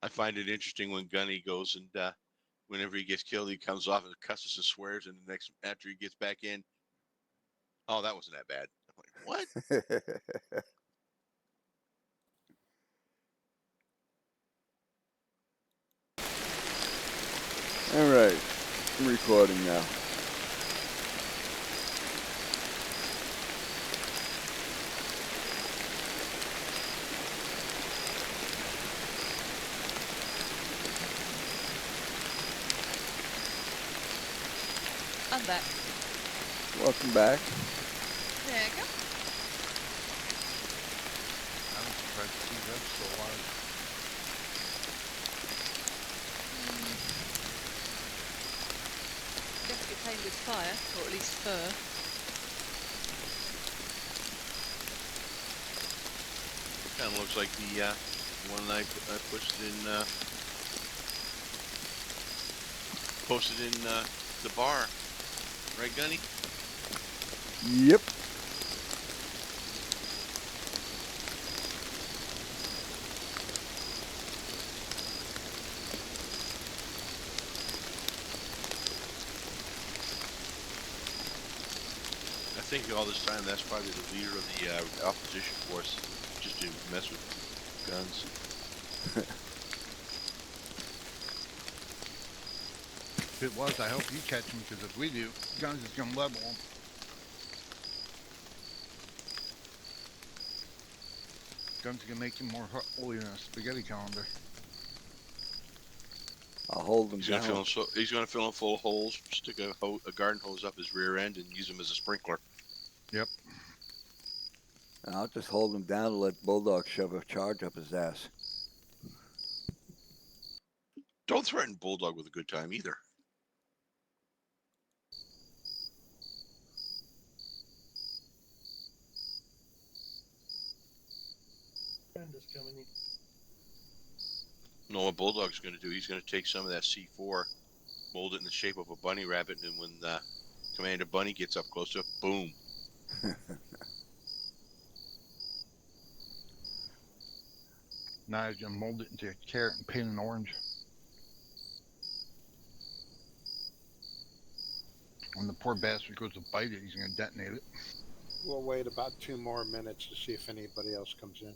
I find it interesting when Gunny goes and whenever he gets killed, he comes off and cusses and swears, and the next after he gets back in, oh, that wasn't that bad. I'm like, what? All right, I'm recording now. I'm back. Welcome back. There you go. I was surprised to see Red still alive. Guess you're playing with fire, or at least fur. Kind of looks like the one I posted in the bar, right, Gunny? Yep. I think all this time that's probably the leader of the opposition force, just to mess with guns. If it was, I hope you catch him, because if we do, guns is going to level him. Guns are going to make him more holy than a spaghetti colander. I'll hold him He's down. gonna fill him full of holes, stick a garden hose up his rear end, and use him as a sprinkler. Yep. I'll just hold him down and let Bulldog shove a charge up his ass. Don't threaten Bulldog with a good time either. No, what Bulldog's going to do, he's going to take some of that C4, mold it in the shape of a bunny rabbit, and when Commander Bunny gets up close to it, boom. Now he's going to mold it into a carrot and paint it orange. When the poor bastard goes to bite it, he's going to detonate it. We'll wait about 2 more minutes to see if anybody else comes in.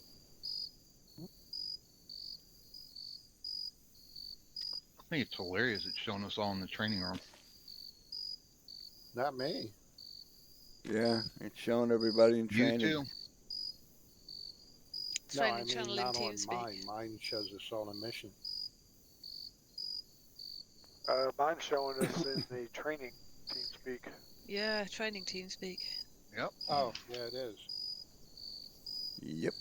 I think it's hilarious it's showing us all in the training room. Not me. Yeah, it's showing everybody in training. You too. Training channel in not on TeamSpeak. mine. Mine shows us all a mission. Mine's showing us in the training TeamSpeak. Yeah, training TeamSpeak. Yep. Oh, yeah, it is. Yep.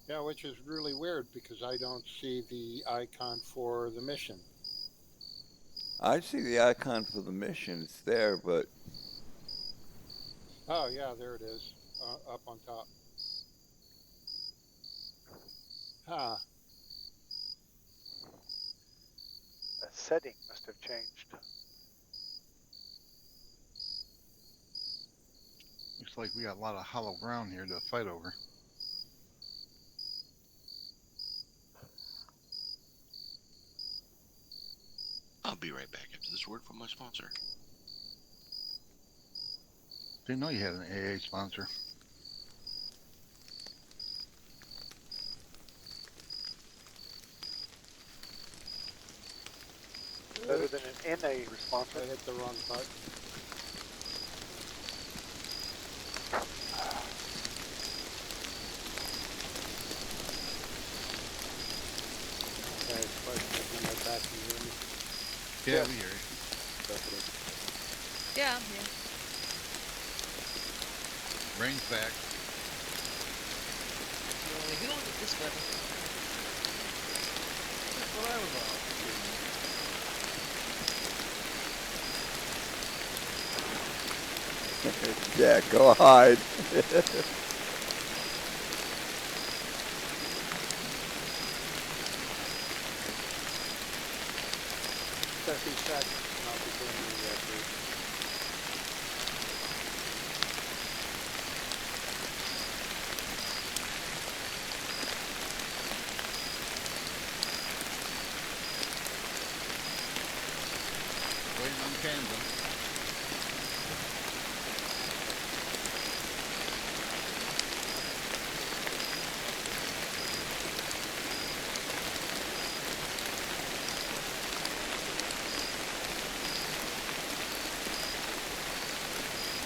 Yeah, which is really weird because I don't see the icon for the mission. I see the icon for the mission. It's there, but... Oh, yeah, there it is. Up on top. Huh. A setting must have changed. Looks like we got a lot of hollow ground here to fight over. I'll be right back after this word from my sponsor. Didn't know you had an AA sponsor. Better than an NA sponsor. I hit the wrong button. Okay, question, am I back? Can you hear me? Yeah, we hear you. Definitely. Yeah, I'm here. Rain's back. Well, who ordered this weather? That's what I was on. Yeah, go hide. 30 seconds and I'll be doing the brief. waiting on Kansas.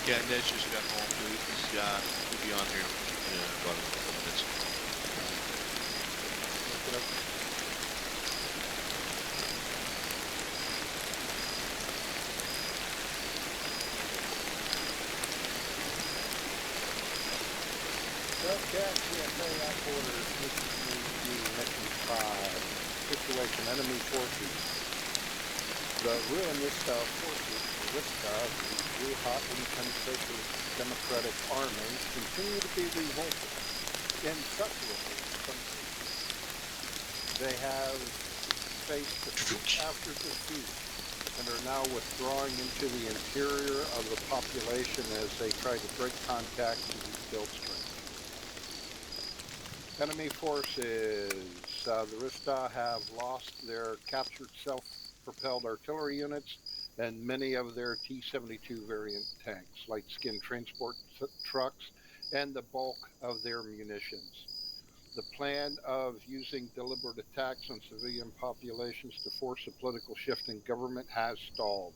Yeah, Ned's just got home. He'll be on here in about a couple minutes. Okay, TFA headquarters, Mission 5, situation, enemy forces. The Ruinista forces, RISTA, the Ruha Independent Democratic Army, continue to be revolted inseparably from they have faced defeat after defeat and are now withdrawing into the interior of the population as they try to break contact to rebuild strength. Enemy forces, the Rista have lost their captured self-propelled artillery units and many of their T-72 variant tanks, light skin transport trucks, and the bulk of their munitions. The plan of using deliberate attacks on civilian populations to force a political shift in government has stalled.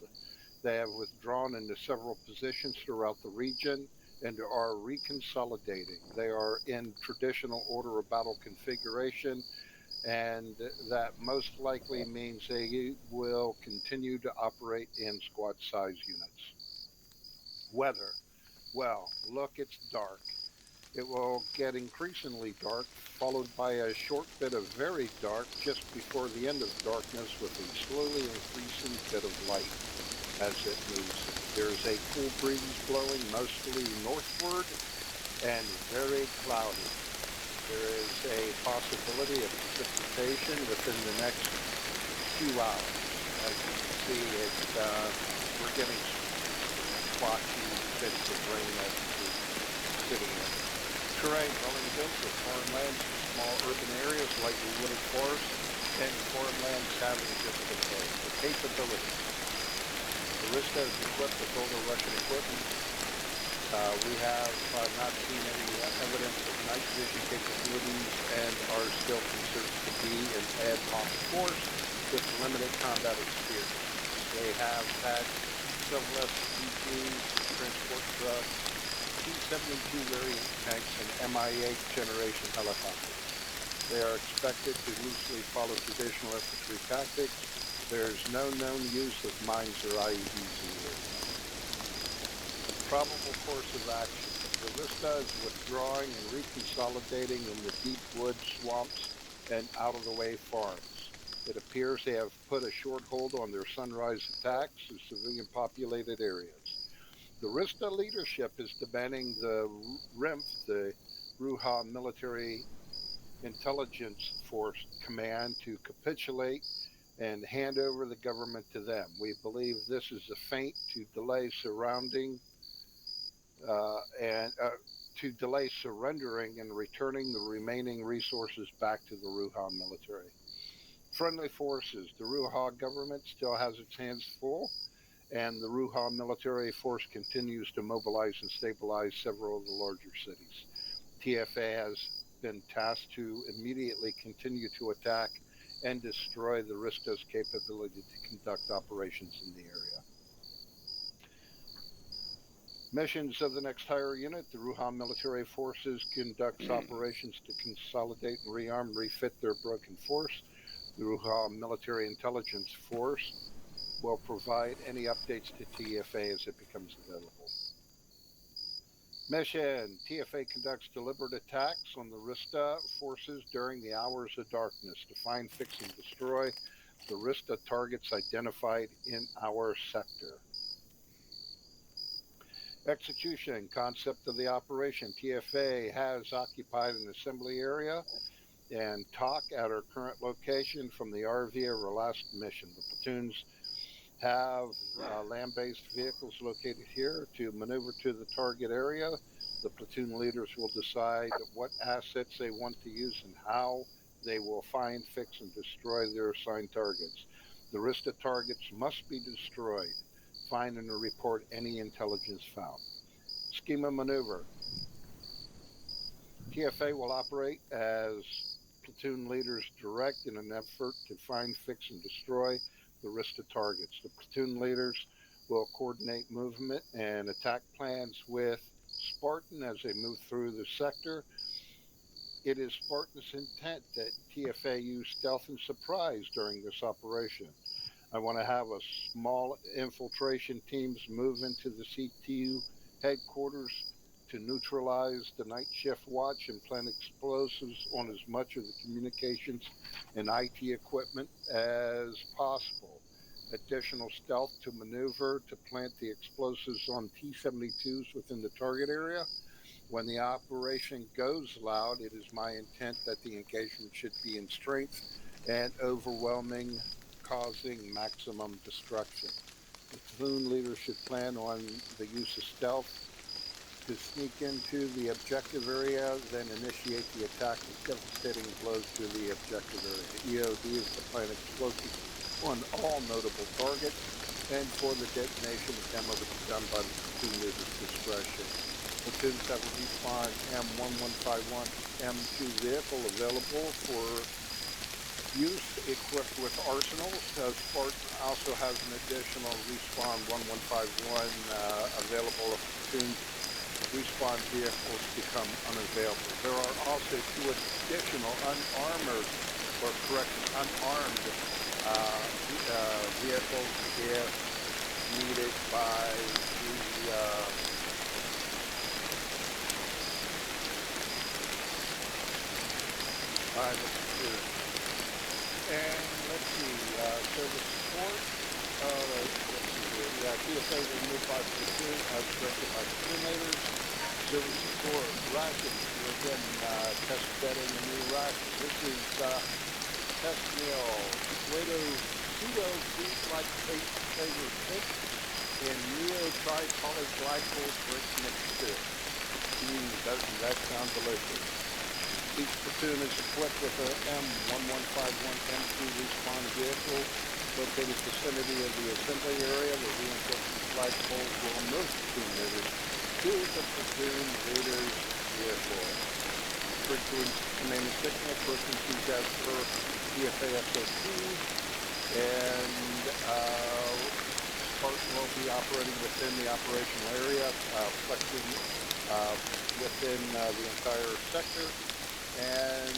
They have withdrawn into several positions throughout the region and are reconsolidating. They are in traditional order of battle configuration, and that most likely means they will continue to operate in squad-size units. Weather. Well, look, it's dark. It will get increasingly dark, followed by a short bit of very dark just before the end of darkness with a slowly increasing bit of light as it moves. There's a cool breeze blowing mostly northward and very cloudy. There is a possibility of precipitation within the next few hours. As you can see, we're getting splotchy bits of rain as we're sitting in. Terrain, rolling hills with farmlands, small urban areas, lightly wooded forests, and farmlands having just been built. The capability. The Rista is equipped with older Russian equipment. We have not seen any evidence of night vision capabilities and are still considered to be an ad hoc force with limited combat experience. They have had several SPGs, transport trucks, T-72 variant tanks, and Mi-8 generation helicopters. They are expected to loosely follow traditional infantry tactics. There's no known use of mines or IEDs in the area. Probable course of action. The Rista is withdrawing and reconsolidating in the deep wood swamps and out-of-the-way farms. It appears they have put a short hold on their sunrise attacks in civilian-populated areas. The Rista leadership is demanding the RIMF, the Ruha Military Intelligence Force Command, to capitulate and hand over the government to them. We believe this is a feint to delay surrendering and returning the remaining resources back to the Ruha military. Friendly forces. The Ruha government still has its hands full, and the Ruha military force continues to mobilize and stabilize several of the larger cities. TFA has been tasked to immediately continue to attack and destroy the Rista's capability to conduct operations in the area. Missions of the next higher unit. The Ruha military forces conducts operations to consolidate and rearm, refit their broken force. The Ruha military intelligence force will provide any updates to TFA as it becomes available. Mission. TFA conducts deliberate attacks on the Rista forces during the hours of darkness to find, fix, and destroy the Rista targets identified in our sector. Execution. Concept of the operation. TFA has occupied an assembly area and TOC at our current location from the RV of our last mission. The platoons have land-based vehicles located here to maneuver to the target area. The platoon leaders will decide what assets they want to use and how they will find, fix, and destroy their assigned targets. The Rista targets must be destroyed. Find and report any intelligence found. Schema maneuver. TFA will operate as platoon leaders direct in an effort to find, fix, and destroy the Rista targets. The platoon leaders will coordinate movement and attack plans with Spartan as they move through the sector. It is Spartan's intent that TFA use stealth and surprise during this operation. I want to have a small infiltration teams move into the CTU headquarters to neutralize the night shift watch and plant explosives on as much of the communications and IT equipment as possible. Additional stealth to maneuver to plant the explosives on T-72s within the target area. When the operation goes loud, it is my intent that the engagement should be in strength and overwhelming, causing maximum destruction. The platoon leader should plan on the use of stealth to sneak into the objective area, then initiate the attack with devastating blows to the objective area. EOD is to plant explosives on all notable targets, and for the detonation, the demo to be done by the platoon leader's discretion. Platoons have a respawn M1151 M2 vehicle available for use equipped with arsenals. Spartan also has an additional respawn 1151 available if platoon respawn vehicles become unavailable. There are also 2 additional unarmed vehicles if needed by the and let's see, service support. Let's see here. Yeah, TSA will move by platoon as directed by platoon leaders. Service support, rations. We're again test bedding a new ration. This is test meal. Pseudo feed like flavored fish and Neo tri-polyglycol drink mixture. Doesn't that sound delicious? Each platoon is equipped with a M1151 M2 respawn vehicle located in the vicinity of the assembly area. The reinforcement flagpoles will move platoon leaders to the platoon leader's vehicle. Command and signal frequencies as per TFA SOP, and Spartan will be operating within the operational area, flexing within the entire sector. And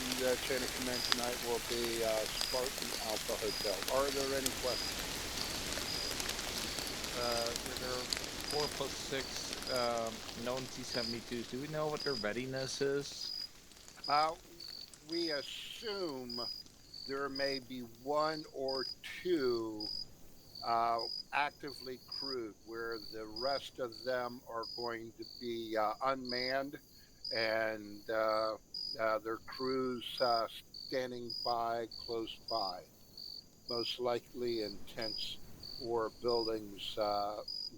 chain of command tonight will be Spartan Alpha Hotel. Are there any questions? There are 4 plus 6 known T-72s. Do we know what their readiness is? We assume there may be 1 or 2 actively crewed, where the rest of them are going to be unmanned, and their crews standing by close by, most likely in tents or buildings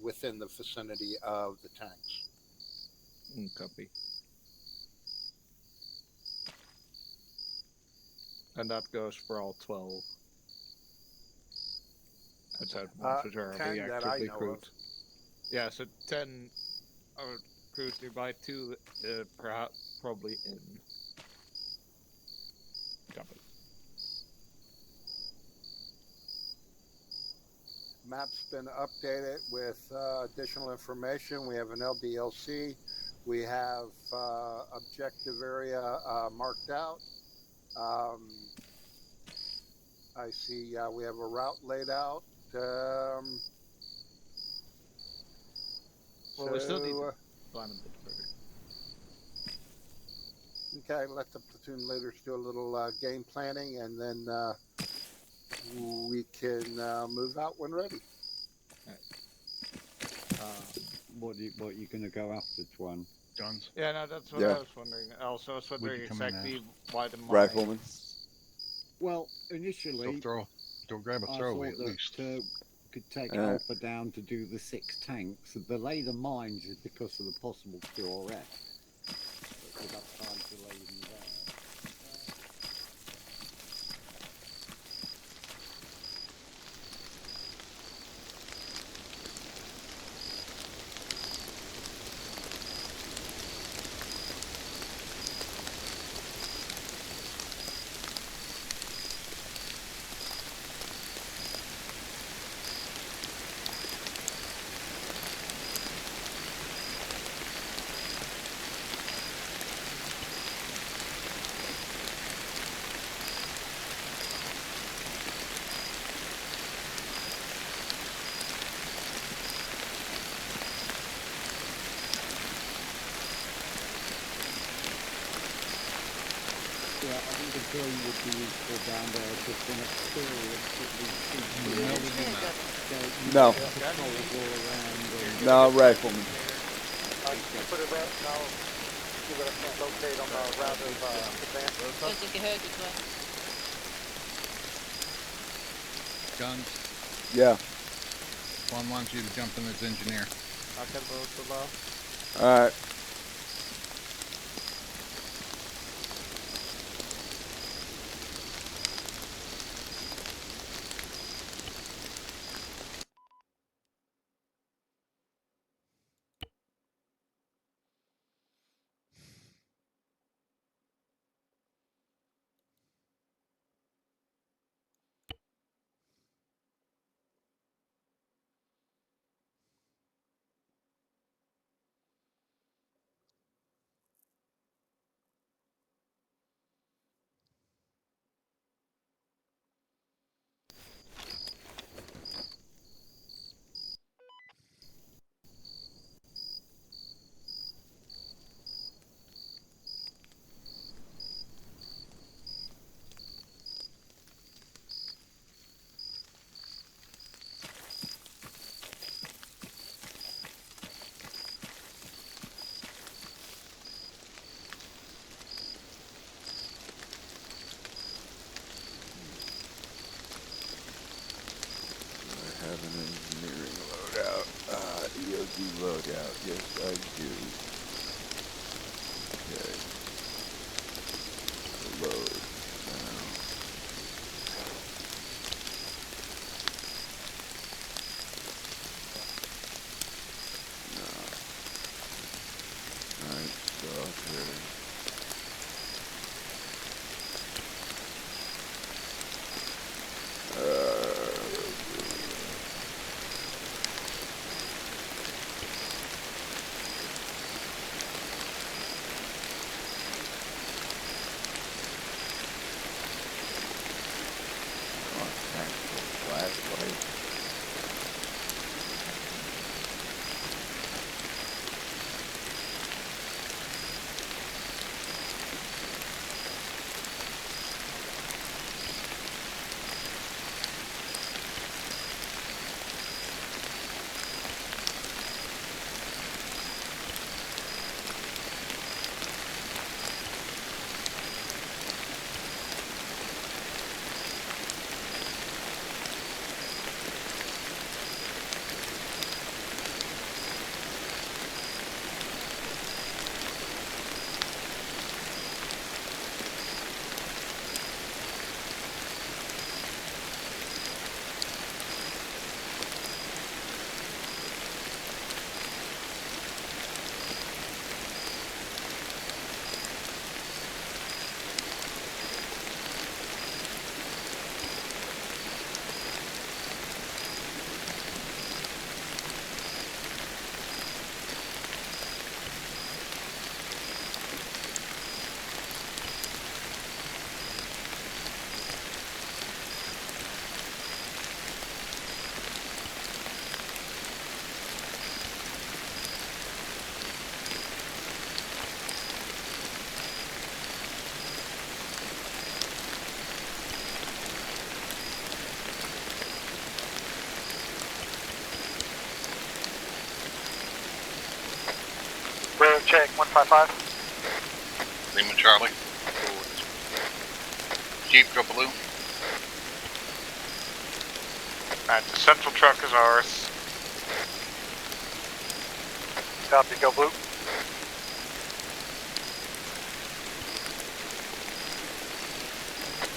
within the vicinity of the tanks. Copy. And that goes for all 12. Outside ones which are 10 already that I actively know crewed. of. Yeah, so 10 are crewed nearby, 2 perhaps probably in. Copy. Map's been updated with additional information. We have an LBLC. We have objective area marked out. I see we have a route laid out. Well, we still need so, to plan a bit further. okay, let the platoon leaders do a little game planning, and then we can move out when ready. What you gonna go after, Twan? Guns. Yeah, no, that's what Yeah. I was wondering. Also, I was wondering can come in exactly why the Rifleman. mines- Well, Go initially, grab a I throwaway thought at that least. could take Uh. Alpha down to do the 6 tanks. The later mines is because of the possible QRF. But we'd have time to lay them there. would be useful down there, just from experience at least. No, we do not. No. Patrols all around and No, rifleman. Put it up, and I'll see what I can locate on the route of advance. Don't think you heard it, Glenn. Guns. Yeah. One wants you to jump in as engineer. I can move below. All right. I have an engineering loadout. EOD loadout. Yes, I do. Okay. Load now. No. Alright, so okay. Flashlight. Road check 155. Lima Charlie. Jeep, go blue. Alright, the central truck is ours. Copy, go blue.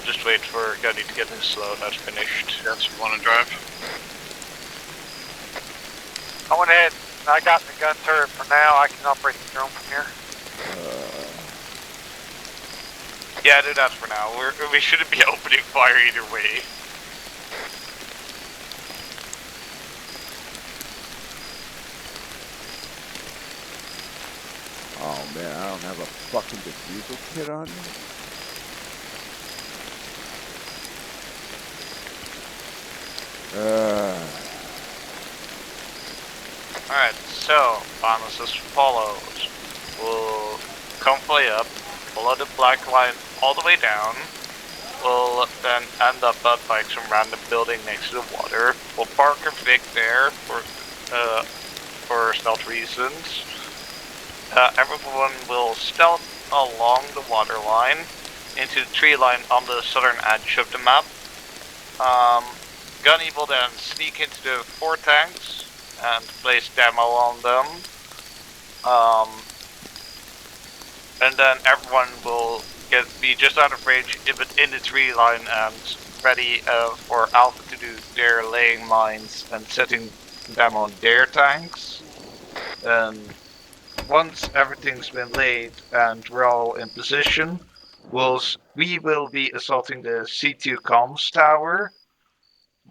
Just wait for Gunny to get his load. That's finished. Yes, you want to drive? I went ahead. I got the gun turret for now. I can operate the drone from here. Yeah, do that for now. We shouldn't be opening fire either way. Oh man, I don't have a fucking defusal kit on me. Alright, so, on this as follows. We'll come play up, follow the black line all the way down, will then end up at like some random building next to the water. We'll park a Vic there for stealth reasons. Everyone will stealth along the water line into the tree line on the southern edge of the map. Gunny will then sneak into the 4 tanks and place demo on them. And then everyone will be just out of range in the tree line and ready for Alpha to do their laying mines and setting them on their tanks. And once everything's been laid and we're all in position, we will be assaulting the C2 comms tower,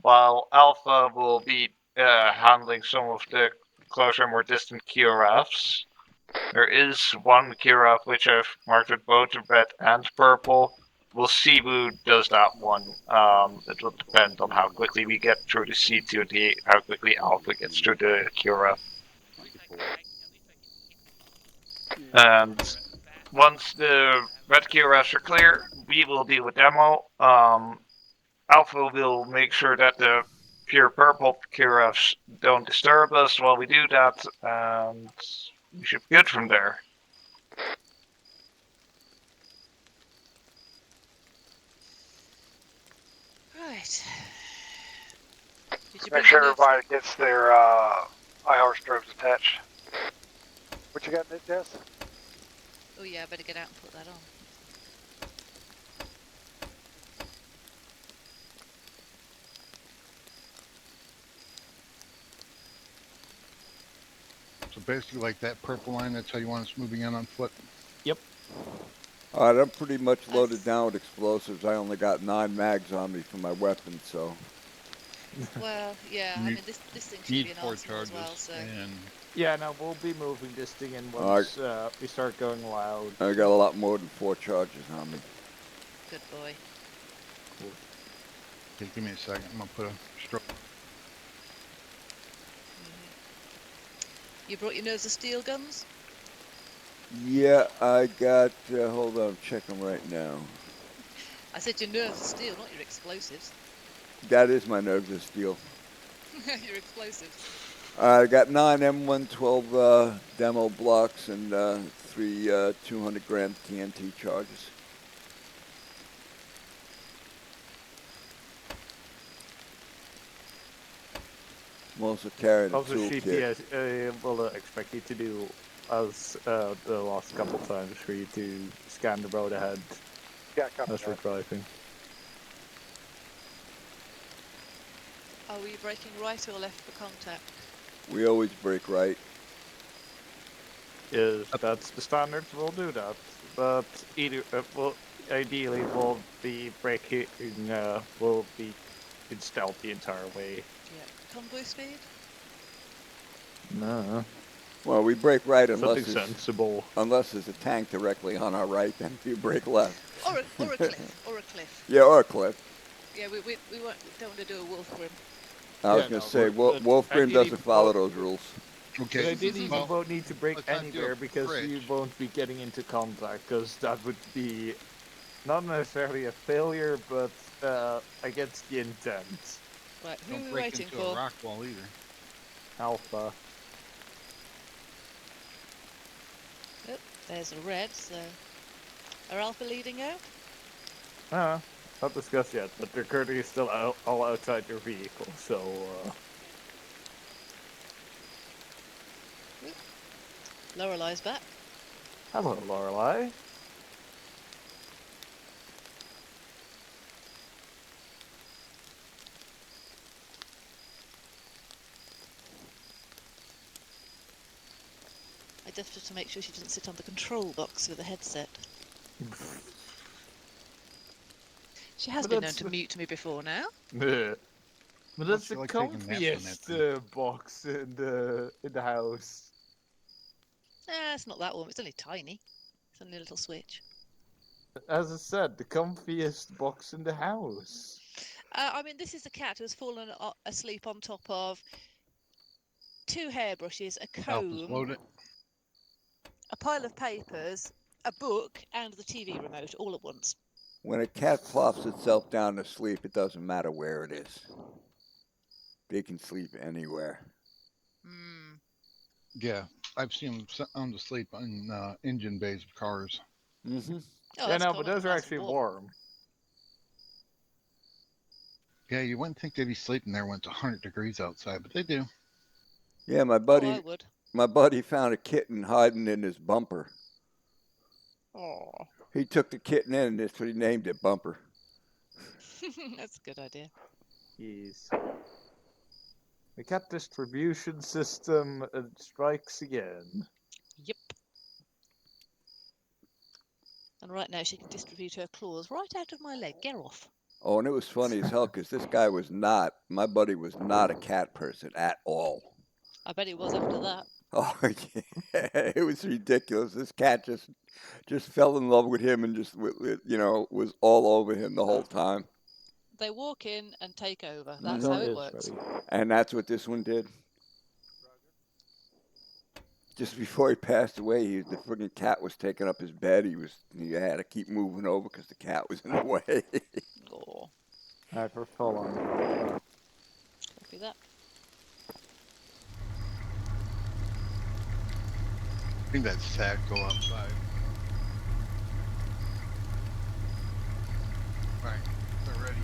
while Alpha will be handling some of the closer and more distant QRFs. There is one QRF which I've marked with both red and purple. We'll see who does that one. It will depend on how quickly we get through the C2 and how quickly Alpha gets through the QRF. And once the red QRFs are clear, we will deal with demo. Alpha will make sure that the pure purple QRFs don't disturb us while we do that, and we should be good from there. Right. Did you Make bring sure the nerves? everybody gets their IR strobes attached. What you got, Nick Jess? Oh yeah, I better get out and put that on. So basically, like that purple line, that's how you want us moving in on foot. Alright, I'm pretty much loaded down with explosives. I only got 9 mags on me for my weapon, so. Well, yeah, I mean this thing should Need be an 4 arsenal as charges. well, so. And Yeah, no, we'll be moving this thing in once we start going loud. I got a lot more than 4 charges on me. Good boy. okay, give me a second. I'm gonna put a stroke. You brought your nerves of steel guns? Yeah, I got, hold on, I'm checking right now. I said your nerves of steel, not your explosives. That is my nerves of steel. Your explosives. I got 9 M112 demo blocks and 3 200 gram TNT charges. I'm also carrying a Also, toolkit. CPS will expect you to do as the last couple times for you to scan the road ahead Yeah, copy as we're that. driving. Are we braking right or left for contact? We always break right. Is that's the standard? We'll do that, but either ideally we'll be braking. We'll be in stealth the entire way. Yeah. Convoy speed? No, Well, we break right something unless sensible. there's a tank directly on our right, then we break left. Or a cliff. Or a cliff. Yeah, or a cliff. Yeah, we don't want to do a wolf grim. I was Yeah, going no, to say, but Wolfgrim ideally doesn't follow both- those rules. But Okay. ideally, you Well, won't need to break let's not do anywhere a because you bridge. won't be getting into contact, because that would be not necessarily a failure, but against the intent. Right, who are Don't we break waiting into for? a rock wall either. Alpha. Oh, there's a red, so. Are Alpha leading out? Not discussed yet, but they're currently still all outside your vehicle, so Lorelei's back. hello, Lorelei. I just have to make sure she doesn't sit on the control box with a headset. She has But been known that's to the- mute me before now. But that's the feel like taking naps on that comfiest box in the house. It's not that warm. It's only tiny. It's only a little switch. As I said, the comfiest box in the house. I mean, this is a cat who has fallen asleep on top of 2 hairbrushes, a Alpha's comb, loaded. a pile of papers, a book, and the TV remote all at once. When a cat plops itself down to sleep, it doesn't matter where it is. They can sleep anywhere. Mm. Yeah, I've seen them sound asleep in engine bays of cars. Mm-hmm. Oh, Yeah, that's no, cool. but those are Nice actually and warm. Yeah, you wouldn't think they'd be sleeping there when it's 100 degrees outside, but they do. Yeah, my Oh, I buddy, would. my buddy found a kitten hiding in his bumper. Oh, He took the kitten in, and that's what he named it, Bumper. that's a good idea. Yes. The cat distribution system strikes again. Yep. And right now she can distribute her claws right out of my leg. Get off. Oh, and it was funny as hell because this guy was not, my buddy was not a cat person at all. I bet it was after that. Oh, yeah, it was ridiculous. This cat just fell in love with him and just, was all over him the whole time. They walk in and take over. That's No, how it is works. ready. And that's what this one did. Just before he passed away, the freaking cat was taking up his bed. He had to keep moving over because the cat was in the way. Oh, Alright, we're full on. copy that. I think that's sad. Go outside. Right, they're ready.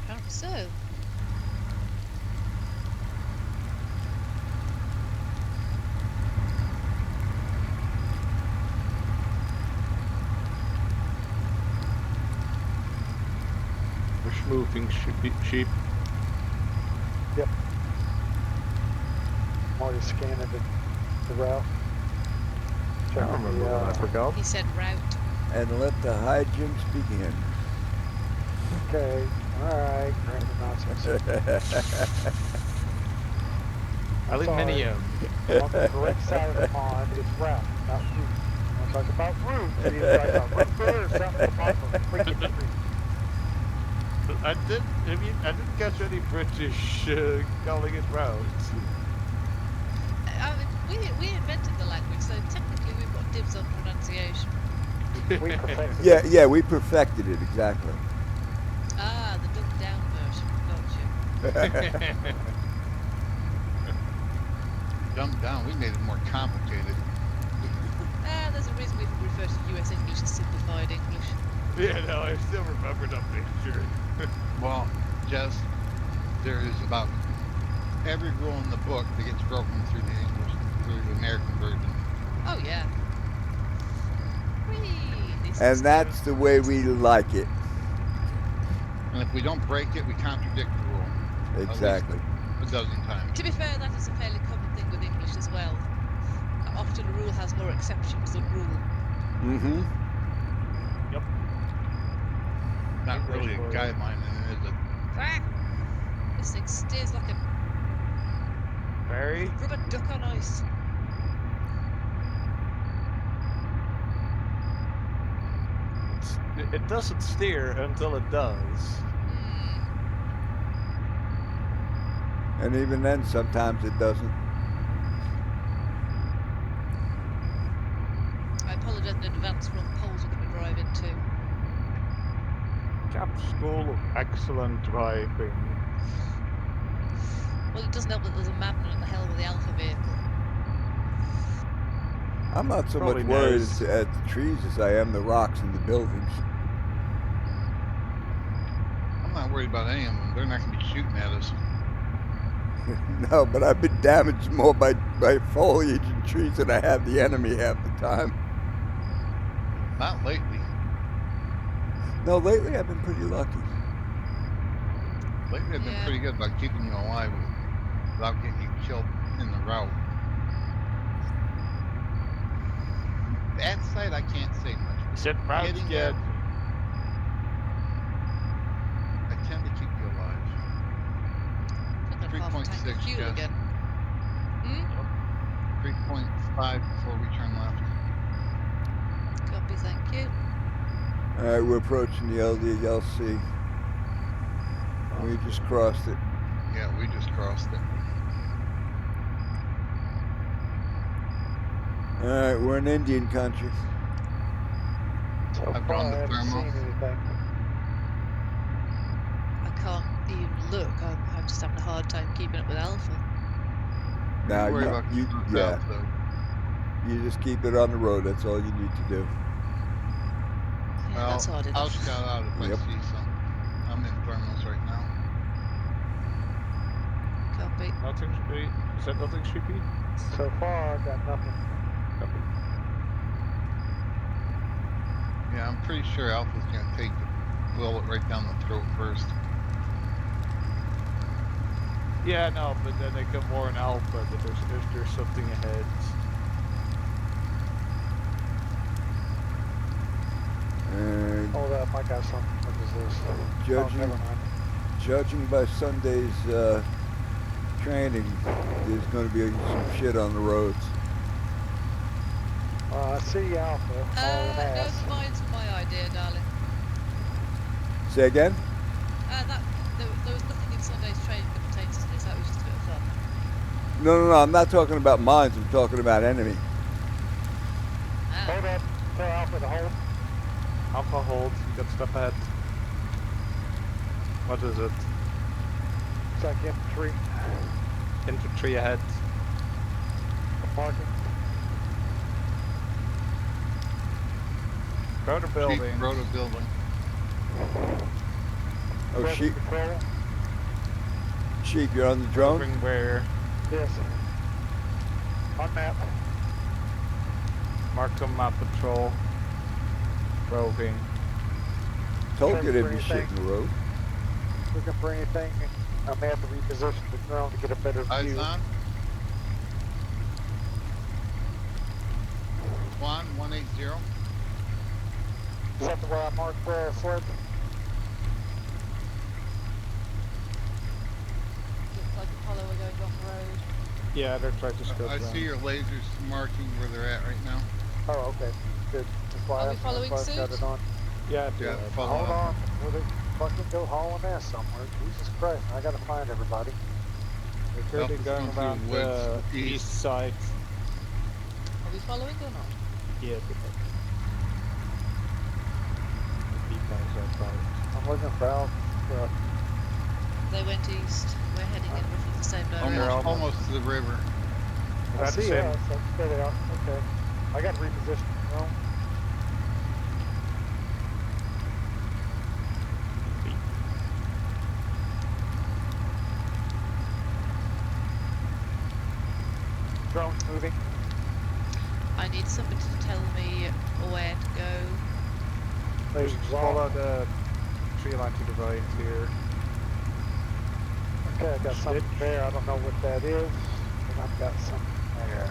Apparently so. Bush moving sheep. I'm already scanning the route. I Checking don't remember what I forgot. He said route. And let the hijinks begin. Okay, alright, random nonsense. Aluminium. I'm on the correct side of the pond, it's route, not route. When I talk about route, it's like a route there or something at the bottom of a freaking tree. I didn't catch any British calling it routes. I mean, we invented the language, so technically we've got dibs on pronunciation. We perfected it. Yeah, we perfected it, exactly. Ah, the dumbed down version. Gotcha. Dumbed down. We made it more complicated. Ah, there's a reason we refer to US English as simplified English. Yeah, no, I still remember that picture. Well, Jess, there is about every rule in the book that gets broken through the American version. Oh yeah. Whee, this is And that's the way we like it. And if we don't break it, we contradict the rule. Exactly. A dozen times. To be fair, that is a fairly common thing with English as well. Often a rule has more exceptions than rule. Mm-hmm. Not really a guideline, and it is a Ah! This thing steers like a Barry? rubber duck on ice. It doesn't steer until it does. Hmm. And even then, sometimes it doesn't. I apologise in advance for all the poles we're going to drive into. Cap school, excellent driving. Well, it doesn't help that there's a madman at the helm of the Alpha vehicle. I'm not so Probably much worried knows. at the trees as I am the rocks and the buildings. I'm not worried about any of them. They're not going to be shooting at us. No, but I've been damaged more by foliage and trees than I have the enemy half the time. Not lately. No, lately I've been pretty lucky. Lately, I've been Yeah. pretty good about keeping you alive without getting you killed in the route. That side, I can't say much. Sit route Getting again. I tend to keep you alive. Put that half a tank of 3.6, fuel Jess. again. Hmm? 3.5 before we turn left. Copy, thank you. All right, we're approaching the LDLC. We just crossed it. Yeah, we just crossed it. All right, we're in Indian country. It's So I've far, drawn I the haven't thermal. seen anything. I can't even look. I'm just having a hard time keeping up with Alpha. Now Don't worry about you keeping us yeah, out, though. you just keep it on the road. That's all you need to do. Yeah, that's hard I'll enough. scout out if Yep. I see something. I'm in thermals right now. Copy. Nothing. Is that nothing, Sheepy? So far, I got nothing. Copy. Yeah, I'm pretty sure Alpha's gonna take the bullet right down the throat first. Yeah, no, but then they can warn Alpha that there's something ahead. And Hold up, I got something. What is this? Oh, judging never mind. judging by Sunday's training, there's going to be some shit on the roads. I see Alpha. hauling No, ass. mine's my idea, darling. Say again? There was nothing in Sunday's training that pertains to this. That was just a bit of fun. No. I'm not talking about mines. I'm talking about enemy. Ah, Hold up. Tell Alpha to hold. Alpha hold. You got stuff ahead. What is it? It's like infantry. Infantry ahead. Marking. Rotor building. Chief Rhoda building. Oh, Weapon sheep, Control. sheep, you're on the drone? Covering where? Yes. On map. Markham map patrol. Roving. Told you there'd be Everything. shit in the road. Looking for anything. I may have to reposition the drone to get a better Eyes view. on. Juan 180. Is that the way I marked the sled? looks like Apollo are going off road. Yeah, they're trying to scope I around. see your lasers marking where they're at right now. Oh, okay. Good. That's why Are we that's following why I've got suit? it on. Yeah, Yeah, do it. follow Hold up. on. Will they fucking go hauling ass somewhere? Jesus Christ. I gotta find everybody. They're currently Alpha's going going around through the the woods east east. side. Are we following or not? Yeah, the beacons outside. I'm looking for Alpha. They went east. We're heading in roughly the same direction. They're Almost, almost- almost to the river. I That's see him. us. There they are. Okay. I got to reposition the drone. Drone's moving. I need somebody to tell me where to go. Just follow the tree line to the right here. Okay, I got something there. I don't know what that is, but I've got something there.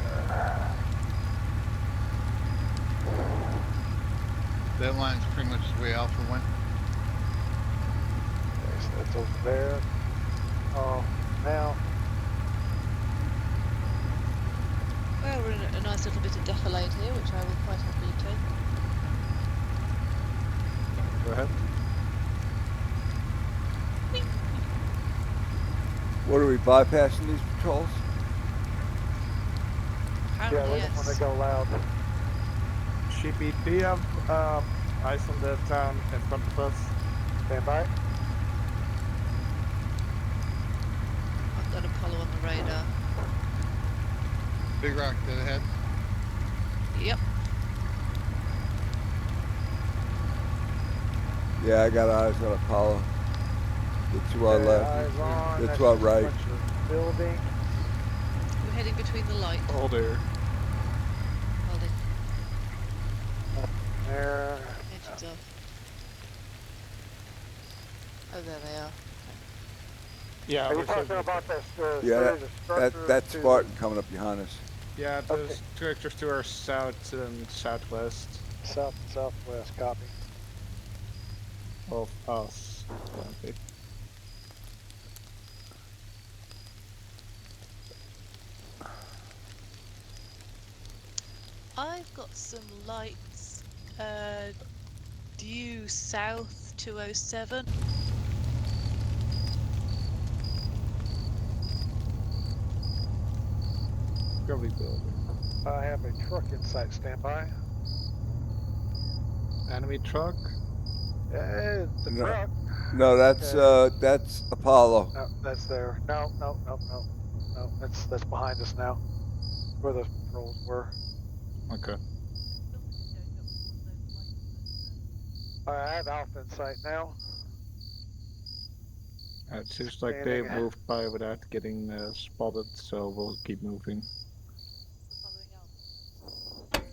That line's pretty much the way Alpha went. Okay, so that's over there. Oh, now, Well, we're in a nice little bit of defilade here, which I will quite happily take. Go ahead. What are we bypassing these patrols? yeah, Apparently, when they yes. go loud. Sheepy, do you have eyes on the town in front of us? Stand by. I've got Apollo on the radar. Big rock dead ahead. Yep. Yeah, I got eyes on Apollo. The to our Okay, left. eyes on. The That's to our just a right. bunch of building. We're heading between the light. Oh, there. Holding. There. Engines off. Oh, there they are. Yeah, Are you we're talking certainly- about this? Yeah, series of structures That's to- Spartan coming up behind us. Yeah, Okay. there's structures to our south and southwest South and southwest, copy. of us. Okay. I've got some lights due south 207. Probably building. I have a truck in sight. Stand by. Enemy truck. Yeah, it's a No. truck. No, that's Apollo. No, that's there. No. That's behind us now. Where those patrols were. Okay. Alright, I have Alpha in sight now. It seems like they Scanning. moved by without getting spotted, so we'll keep moving.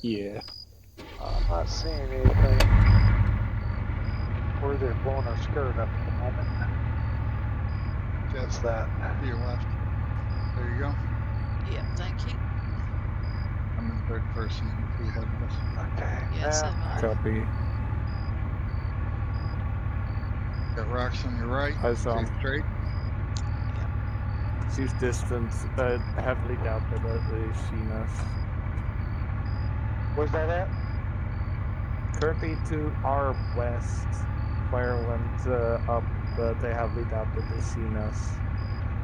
Yeah. I'm not seeing anything. Or they're blowing our skirt up at the moment. What's that? To your left. There you go. Yep, thank you. I'm in third person. If you have this. Okay. Yeah, so am I. Copy. Got rocks on your right. Eyes Stay on. straight. Seems distant, heavily doubt that they've seen us. Where's that at? Currently to our west. Fire went up, but they heavily doubt that they've seen us.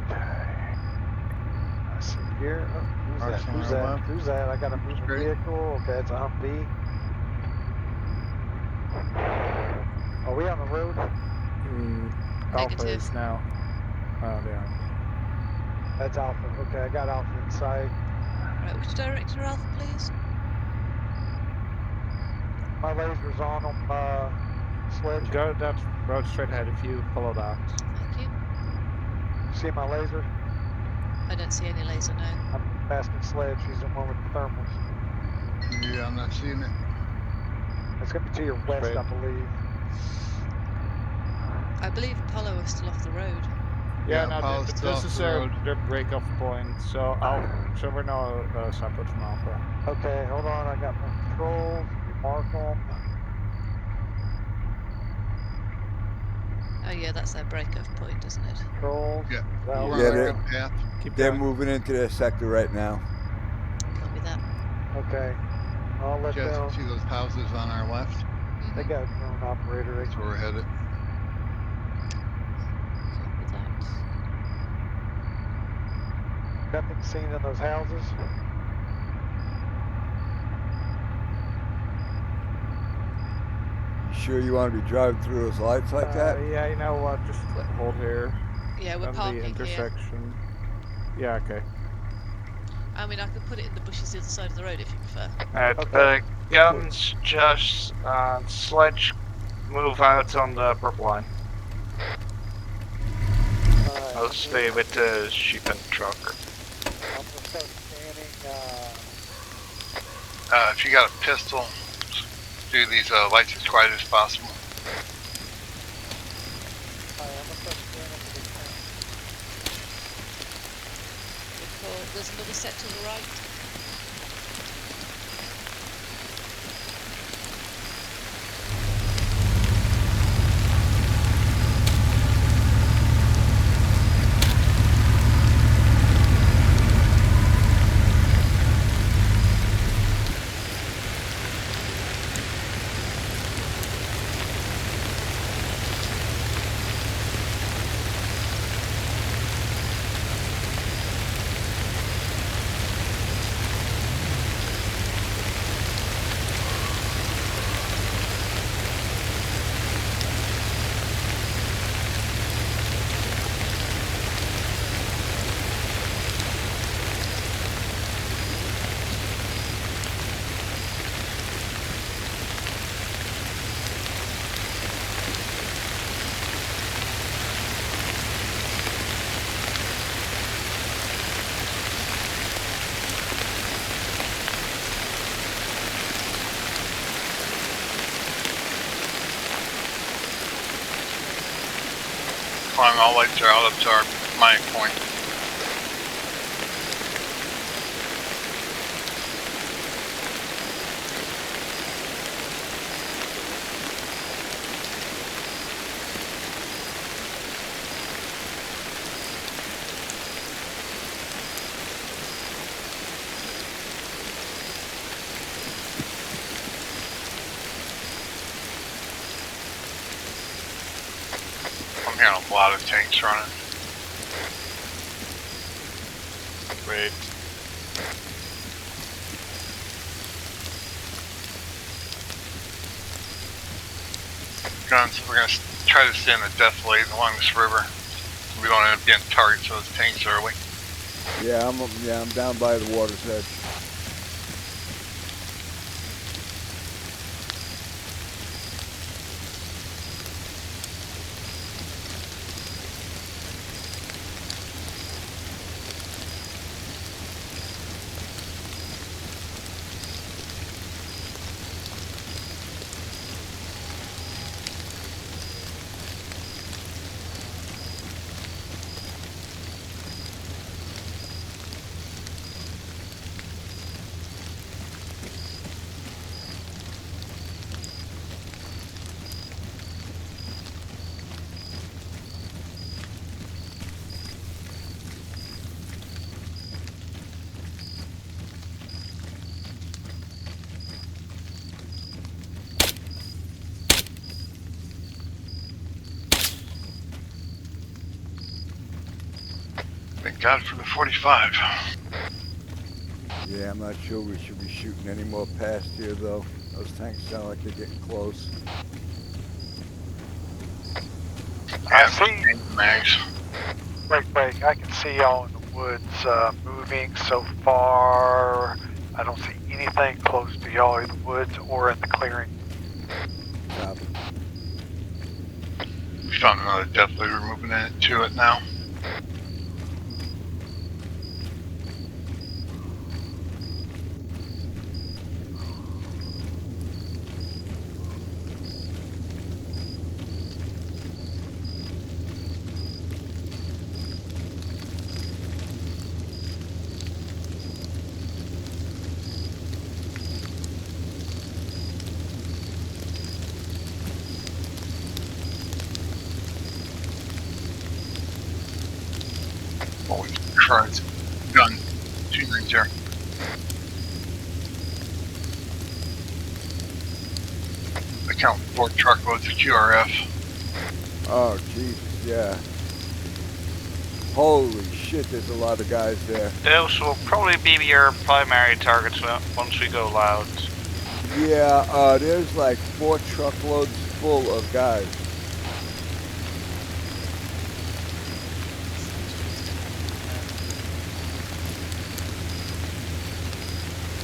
Okay. I see here. Oh, who's that? Rocks on Who's our that? left. Who's that? I got a moving Straight. vehicle. Okay, it's a Humvee. Are we on the road? Alpha Negative. is now. Oh, they are. That's Alpha. Okay, I got Alpha in sight. Right, which direction are Alpha, please? My laser's on sledge. Go that road straight ahead if you follow that. Thank you. See my laser? I don't see any laser now. I'm asking Sledge. He's the one with the thermals. Yeah, I'm not seeing it. It's going to be to your west, Straight. I believe. I believe Apollo is still off the road. Yeah, Yeah, no, Apollo's this still off is the their road. break-off point, so we're now separate from Alpha. Okay, hold on. I got more controls. We mark them. Oh yeah, that's their break-off point, isn't it? Controls. Yeah. Valve We're Yeah, on a they- good path. Keep They're going. moving into their sector right now. Copy that. Okay. I'll let Jess, them. see those houses on our left? They Mhm. got a drone operator. That's where we're headed. Copy that. Nothing seen in those houses. You sure you want to be driving through those lights like that? Yeah, you know what? Just hold here. Yeah, we're On the parking here. intersection. Yeah, okay. I mean, I could put it in the bushes the other side of the road if you prefer. Okay. Guns, Josh, Sledge, move out on the purple line. Alright, I'll stay with the sheep and truck. I'm going to start scanning. If you got a pistol, do these lights as quiet as possible. Alright, I'm going to start scanning for the town. There's another set to the right. Fine, all lights are out up to our mine point. I'm hearing a lot of tanks running. Great. guns. We're gonna try to stay in the death lane along this river. We don't end up getting targets for those tanks early. Yeah, I'm down by the water's edge. Thank God for the 45. Yeah, I'm not sure we should be shooting any more past here, though. Those tanks sound like they're getting close. I see. Mags. Break. I can see y'all in the woods moving so far. I don't see anything close to y'all in the woods or in the clearing. Copy. We found another death lane. We're moving into it now. Holy Christ. Gun. 290. I count 4 truckloads of QRF. Oh, Jesus, yeah. Holy shit, there's a lot of guys there. Those will probably be your primary targets once we go loud. Yeah, there's like 4 truckloads full of guys.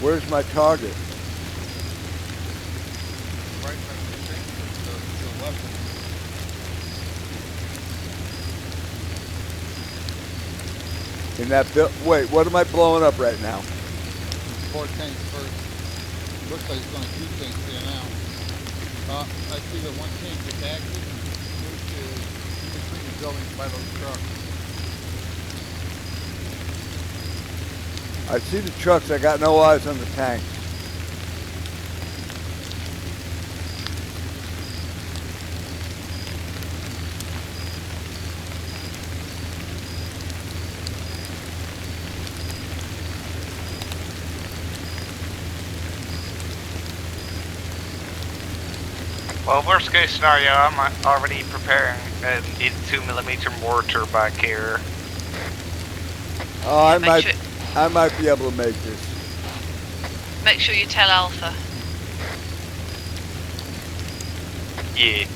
Where's my target? Right from the tank to the left. In that wait, what am I blowing up right now? 4 tanks first. Looks like it's going to 2 tanks here now. I see the 1 tank that's active, which is in between the buildings by those trucks. I see the trucks, I got no eyes on the tanks. Well, worst case scenario, I'm already preparing an 82mm mortar back here. Oh, I might be able to make this. Make sure you tell Alpha. Yeah.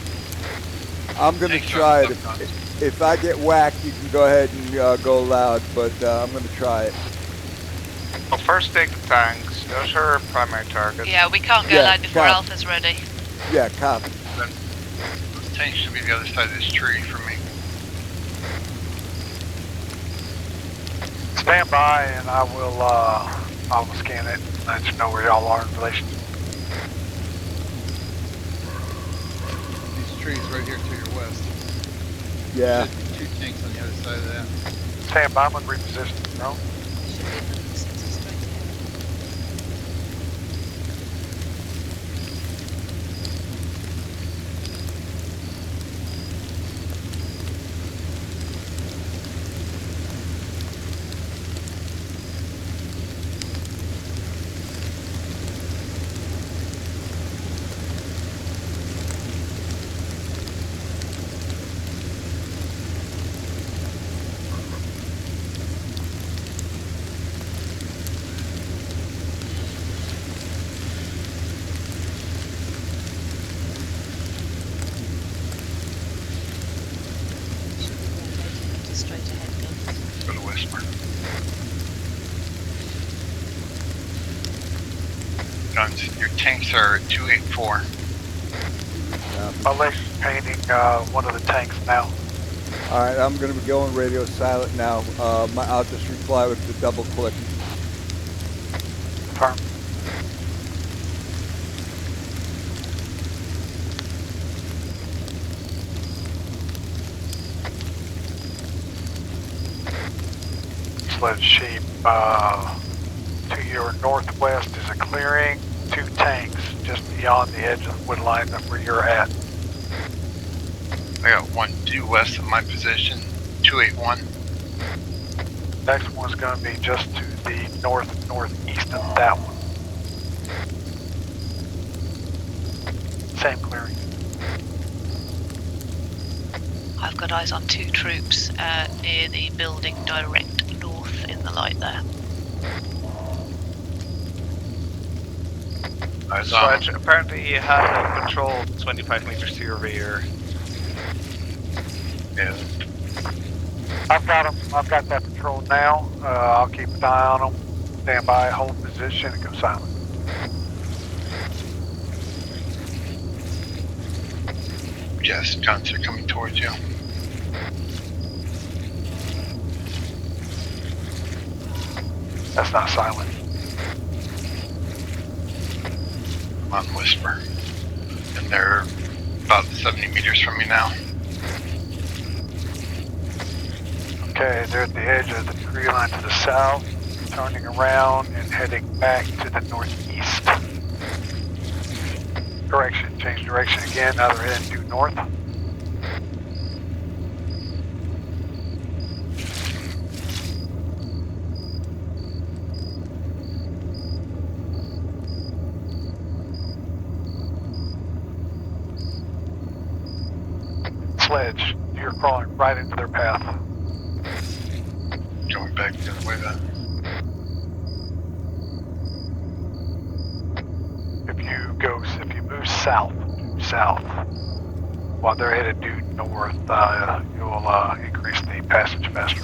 I'm gonna try it. If I get whacked, you can go ahead and go loud, but I'm gonna try it. Well, first take the tanks. Those are our primary targets. Yeah, we can't go Yeah, live before copy. Alpha's ready. Yeah, copy. Those tanks should be the other side of this tree for me. Stand by, and I will scan it and let you know where y'all are in relation. These trees right here to your west. Yeah. Should be 2 tanks on the other side of that. Stand by, I'm gonna reposition. No. Should be in the city straight ahead. guns. Your tanks are 284. Alex's painting one of the tanks now. All right, I'm going to be going radio silent now. I'll just reply with the double click. Confirm. Sledge Sheep, to your northwest is a clearing, 2 tanks just beyond the edge of the wood line where you're at. I got 1 due west of my position, 281. Next one's going to be just to the northeast of that one. Same clearing. I've got eyes on 2 troops near the building direct north in the light there. Sledge, apparently you have a patrol 25 meters to your rear. Yeah. I've got them. I've got that patrol now. I'll keep an eye on them. Stand by, hold position, and go silent. Yes, guns are coming towards you. That's not silent. I'm on Whisper. And they're about 70 meters from me now. Okay, they're at the edge of the tree line to the south, turning around and heading back to the northeast. Correction, change direction again, now they're heading due north. Sledge, you're crawling right into their path. Going back the other way then. If you move south, while they're headed due north, you'll increase the passage faster.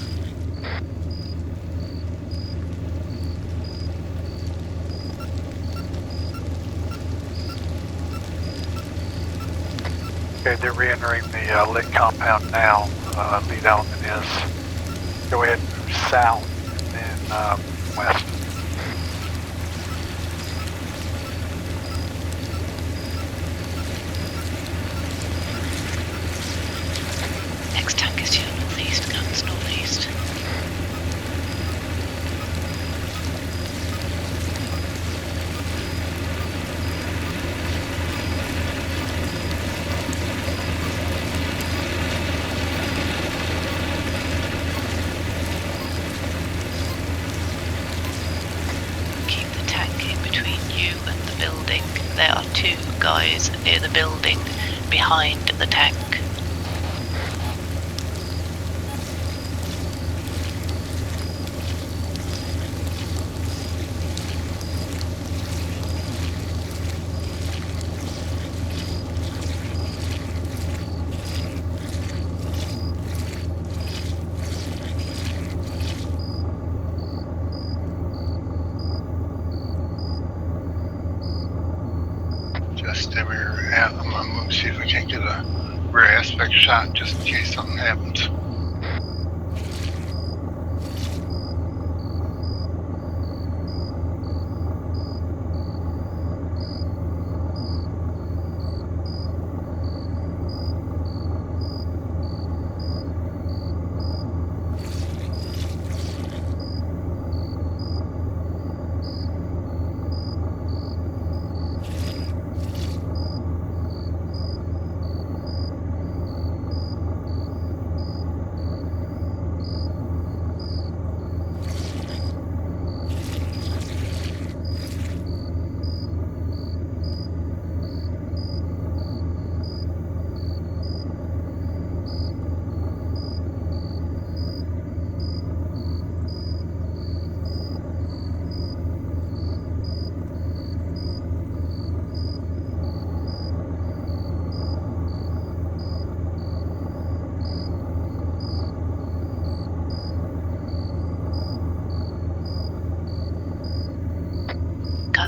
Okay, they're re-entering the lit compound now. Lead element is go ahead and move south and then west. Next tank is to your northeast, guns northeast. Keep the tank in between you and the building. There are 2 guys near the building behind the tank. Just I'm gonna move, see if we can't get a rear aspect shot just in case something happens.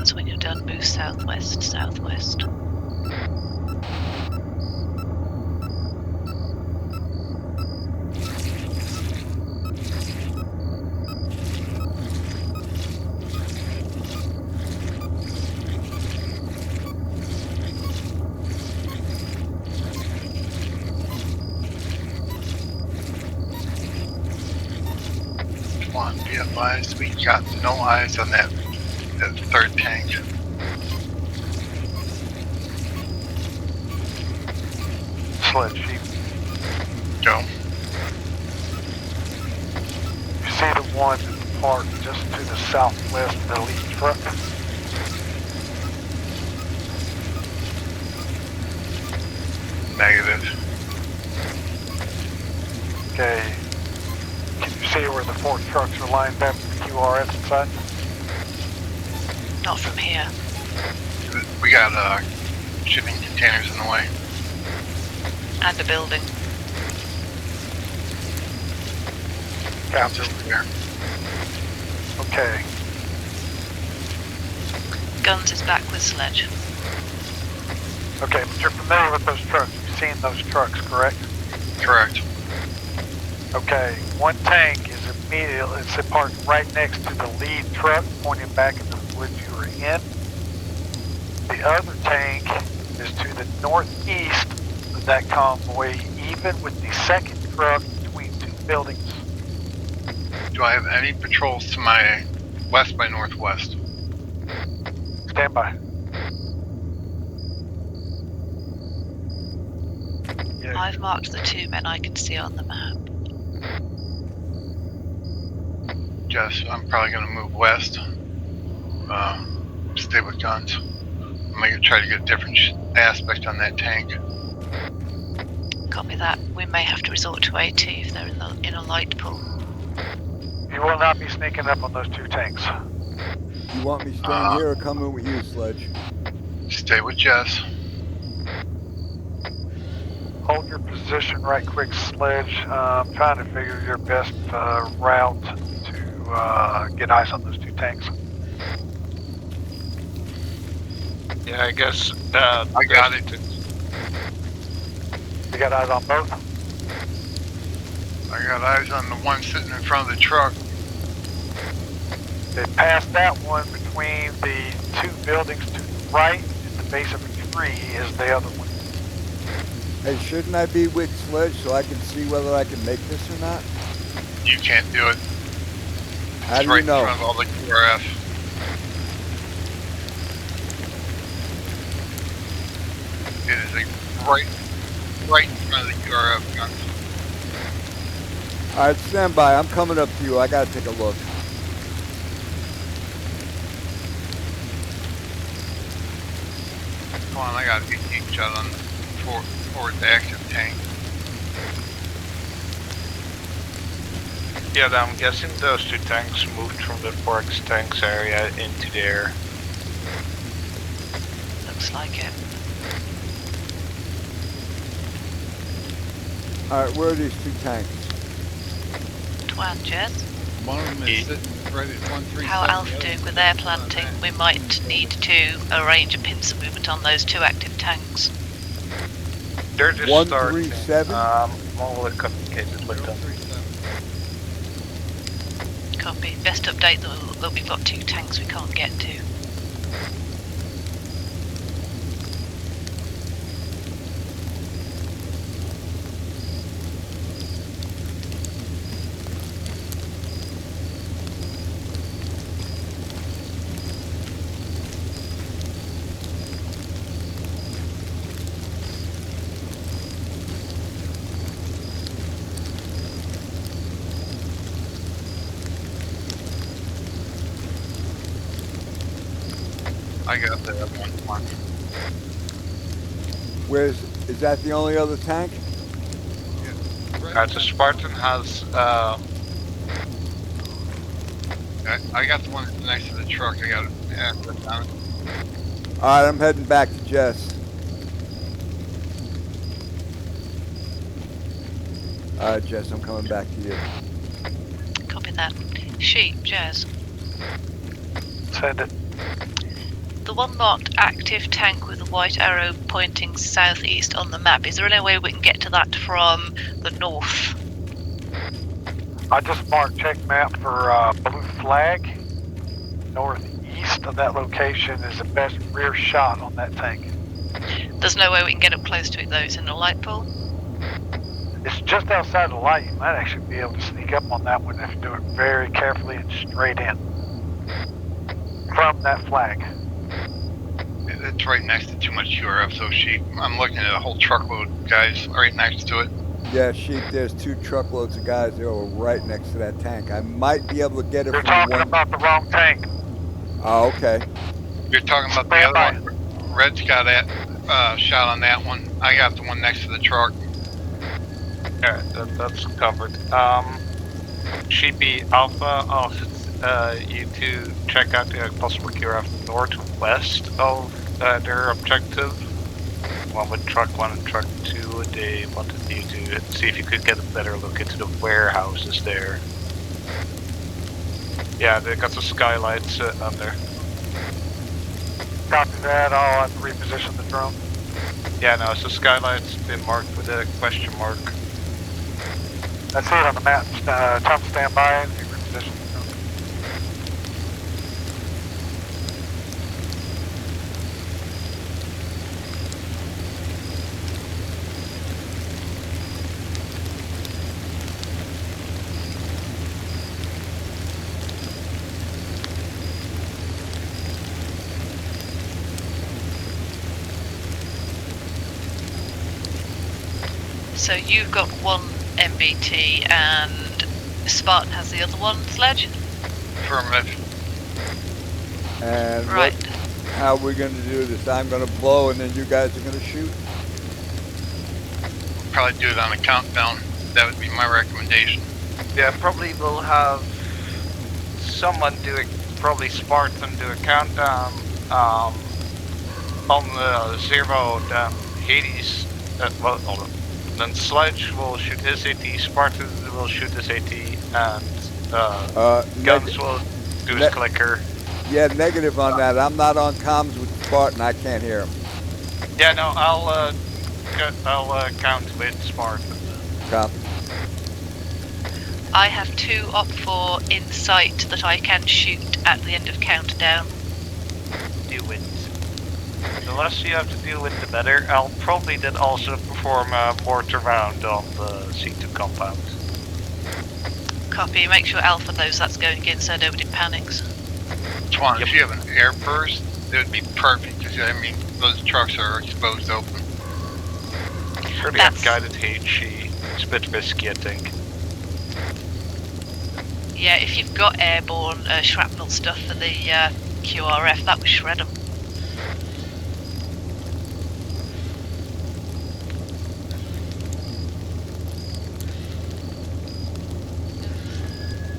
Twans, when you're done, move southwest, southwest. One, be advised, we got no eyes on that third tank. Sled sheep. Go. You see the one parked just to the southwest of the lead truck? Negative. Okay. Can you see where the 4 trucks are lined up with the QRS inside? Not from here. We got shipping containers in the way. And a building. Copy. There. Okay. Guns is back with Sledge. Okay, but you're familiar with those trucks. You've seen those trucks, correct? Correct. Okay, one tank is immediately, it's parked right next to the lead truck, pointing back into the woods you were in. The other tank is to the northeast of that convoy, even with the second truck between 2 buildings. Do I have any patrols to my west by northwest? Stand by. Yeah. I've marked the 2 men I can see on the map. Jess, I'm probably going to move west. Stay with guns. I'm going to try to get a different aspect on that tank. Copy that. We may have to resort to AT if they're in a light pool. You will not be sneaking up on those 2 tanks. You want me staying here or coming with you, Sledge? Stay with Jess. Hold your position right quick, Sledge. I'm trying to figure your best route to get eyes on those 2 tanks. Yeah, I guess. I got it. You got eyes on both? I got eyes on the one sitting in front of the truck. They passed that one between the 2 buildings to the right, at the base of a tree is the other one. Hey, shouldn't I be with Sledge so I can see whether I can make this or not? You can't do it. How It's do right you know? in front of all the QRF. It is like right in front of the QRF guns. All right, stand by. I'm coming up to you. I gotta take a look. Come on, I got a deep shot on the forward active tank. Yeah, I'm guessing those 2 tanks moved from the Porks tanks area into there. Looks like it. All right, where are these 2 tanks? Twan, Jez. One of them is sitting right at 137. How Alpha doing with their planting? We might need to arrange a pincer movement on those 2 active tanks. They're just 137? All communicated with them. Copy. Best update that we've got 2 tanks we can't get to. I got that one. Is that the only other tank? The Spartan has. I got the one next to the truck. I got it. Yeah, on it. All right, I'm heading back to Jess. All right, Jess, I'm coming back to you. Copy that. Sheep, Jez. Send it. The one marked active tank with a white arrow pointing southeast on the map, is there any way we can get to that from the north? I just marked check map for blue flag. Northeast of that location is the best rear shot on that tank. There's no way we can get up close to it though, it's in a light pole? It's just outside the light. You might actually be able to sneak up on that one if you do it very carefully and straight in. From that flag. It's right next to too much QRF, so Sheep. I'm looking at a whole truckload, guys, right next to it. Yeah, Sheep, there's 2 truckloads of guys that are right next to that tank. I might be able to get it You're from talking one. about the wrong tank. Oh, okay. You're talking about the other one. Red's got that shot on that one. I got the one next to the truck. Alright, that's covered. Sheepy Alpha, you to check out the possible QRF northwest of their objective. One with truck 1 and truck 2, they wanted you to see if you could get a better look into the warehouses there. Yeah, they got the skylights up there. Copy that, I'll have to reposition the drone. Yeah, no, so skylights been marked with a question mark. I see it on the map. Time to stand by and reposition the drone. So you've got one MBT and Spartan has the other one, Sledge? Affirmative. And Right. how we're going to do this? I'm going to blow and then you guys are going to shoot? Probably do it on a countdown. That would be my recommendation. Yeah, probably we'll have someone do it, probably Spartan do a countdown on the 0, Hades, well, hold on. Then Sledge will shoot his AT, Spartan will shoot his AT, and Guns will do his clicker. Yeah, negative on that. I'm not on comms with Spartan. I can't hear him. Yeah, no, I'll count with Spartan. Copy. I have 2 OPFOR in sight that I can shoot at the end of countdown. Do it. The less you have to deal with, the better. I'll probably then also perform a mortar round on the C2 compound. Copy, make sure Alpha knows that's going in so nobody panics. Twan, if you have an air burst, it would be perfect, because, I mean, those trucks are exposed open. Pretty unguided HE. It's a bit risky, I think. Yeah, if you've got airborne shrapnel stuff for the QRF, that would shred them.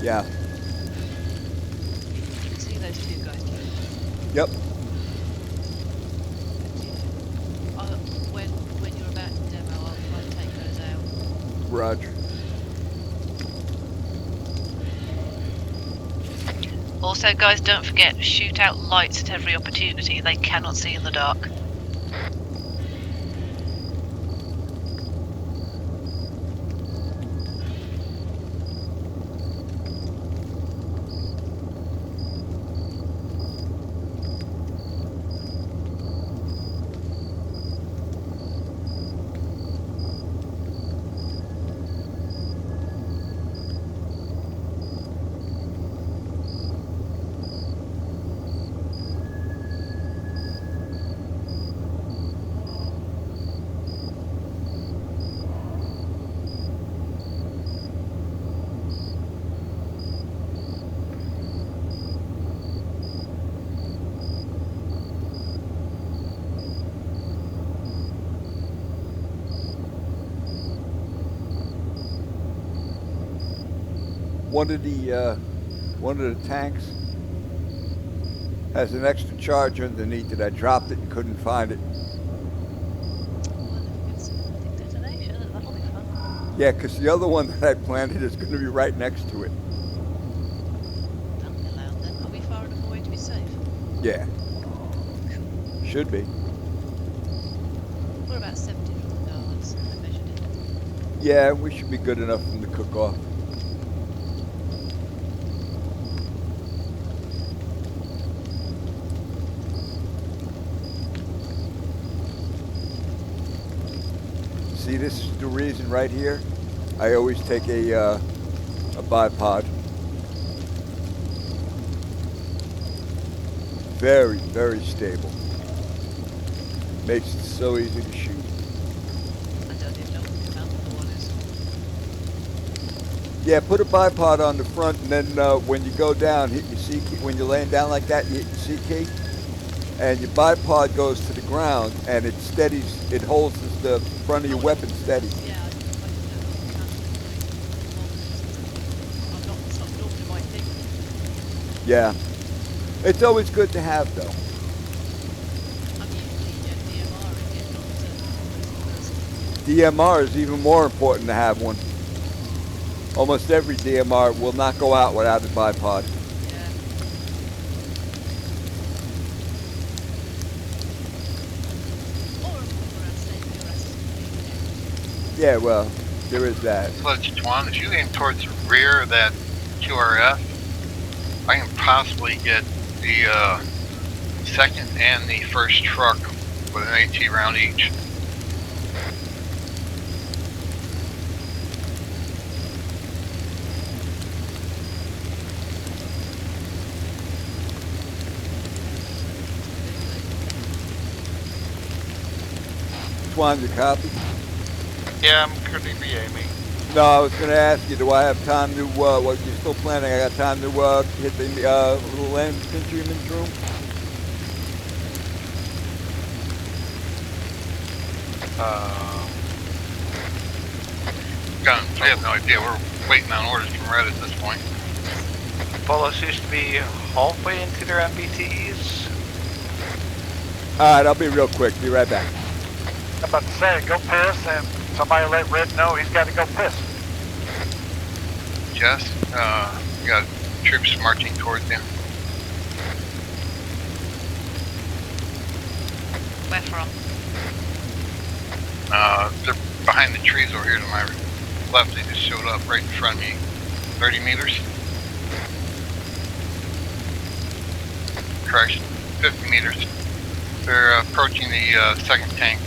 Yeah. See those 2 guys. Yep. When you're about to demo, I'll try and take those out. Roger. Also, guys, don't forget, shoot out lights at every opportunity. They cannot see in the dark. One of the tanks has an extra charge underneath it. I dropped it and couldn't find it. Detonation, that'll be fun. Yeah, because the other one that I planted is going to be right next to it. That'll be loud then. Are we far enough away to be safe? Yeah. Should be. We're about 70 yards. I measured it. Yeah, we should be good enough for them to cook off. See, this is the reason right here. I always take a bipod. Very, very stable. Makes it so easy to shoot. I don't even know what the amount of the one is. Yeah, put a bipod on the front, and then when you go down, hit your C key. When you're laying down like that, you hit your C key, and your bipod goes to the ground, and it steadies. It holds the front of your weapon steady. Yeah, I didn't know I'm not normally my thing. Yeah, it's always good to have, though. I'm usually DMR if not first. DMR is even more important to have one. Almost every DMR will not go out without a bipod. Yeah. Or around staying the rest. Yeah, well, there is that. Clutch Twan, if you aim towards the rear of that QRF, I can possibly get the second and the first truck with an AT round each. Twan, your copy? Yeah, I'm currently re-aiming. No, I was going to ask you, do I have time to, what you're still planning? I got time to hit the little land infantryman's room? I have no idea. We're waiting on orders from Red at this point. Polo seems to be halfway into their MBTs. Alright, I'll be real quick. Be right back. I'm about to say, go piss, and somebody let Red know he's got to go piss. Jess, you got troops marching towards him. Where from? They're behind the trees over here to my left. They just showed up right in front of me. 30 meters. Correction, 50 meters. They're approaching the second tank.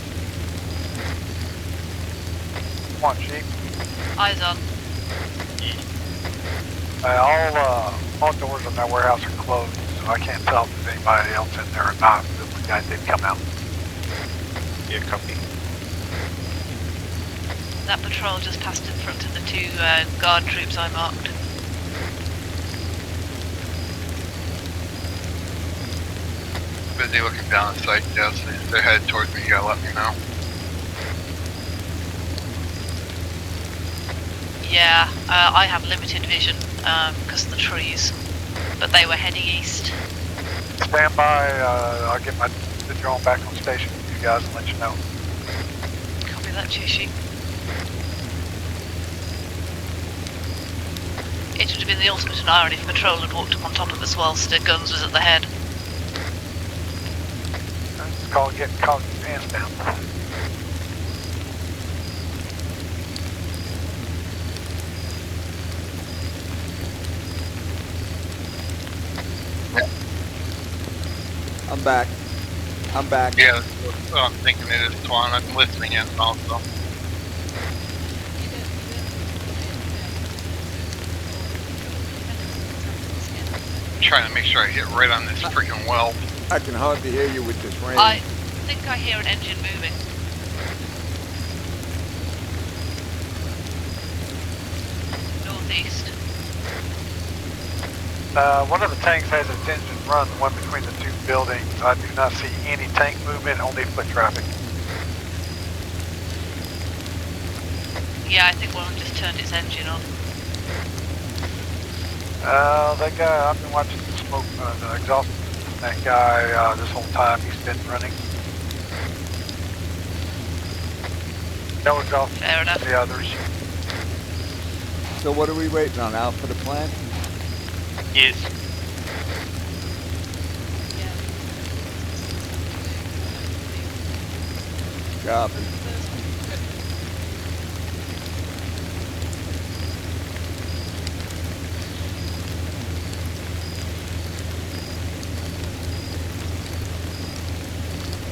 Come on, Chief. Eyes on. All doors in that warehouse are closed, so I can't tell if there's anybody else in there or not. The guys did come out. Yeah, copy. That patrol just passed in front of the two guard troops I marked. Busy looking down the site, Jess. If they're headed towards me, you gotta let me know. Yeah, I have limited vision because of the trees, but they were heading east. Stand by, I'll get the drone back on station with you guys and let you know. Copy that, Chishi. It would have been the ultimate in irony if patrol had walked up on top of us whilst the guns was at the head. It's called getting caught with your pants down. I'm back. I'm back. Yeah, that's what I'm thinking it is, Twan. I'm listening in also. Trying to make sure I hit right on this freaking well. I can hardly hear you with this rain. I think I hear an engine moving. Northeast. One of the tanks has its engine run, the one between the two buildings. I do not see any tank movement, only foot traffic. Yeah, I think one of them just turned its engine on. That guy, I've been watching the smoke, the exhaust from that guy this whole time. He's been running. No exhaust Fair enough. from the others. So what are we waiting on? Out for the plan? Yes. Copy.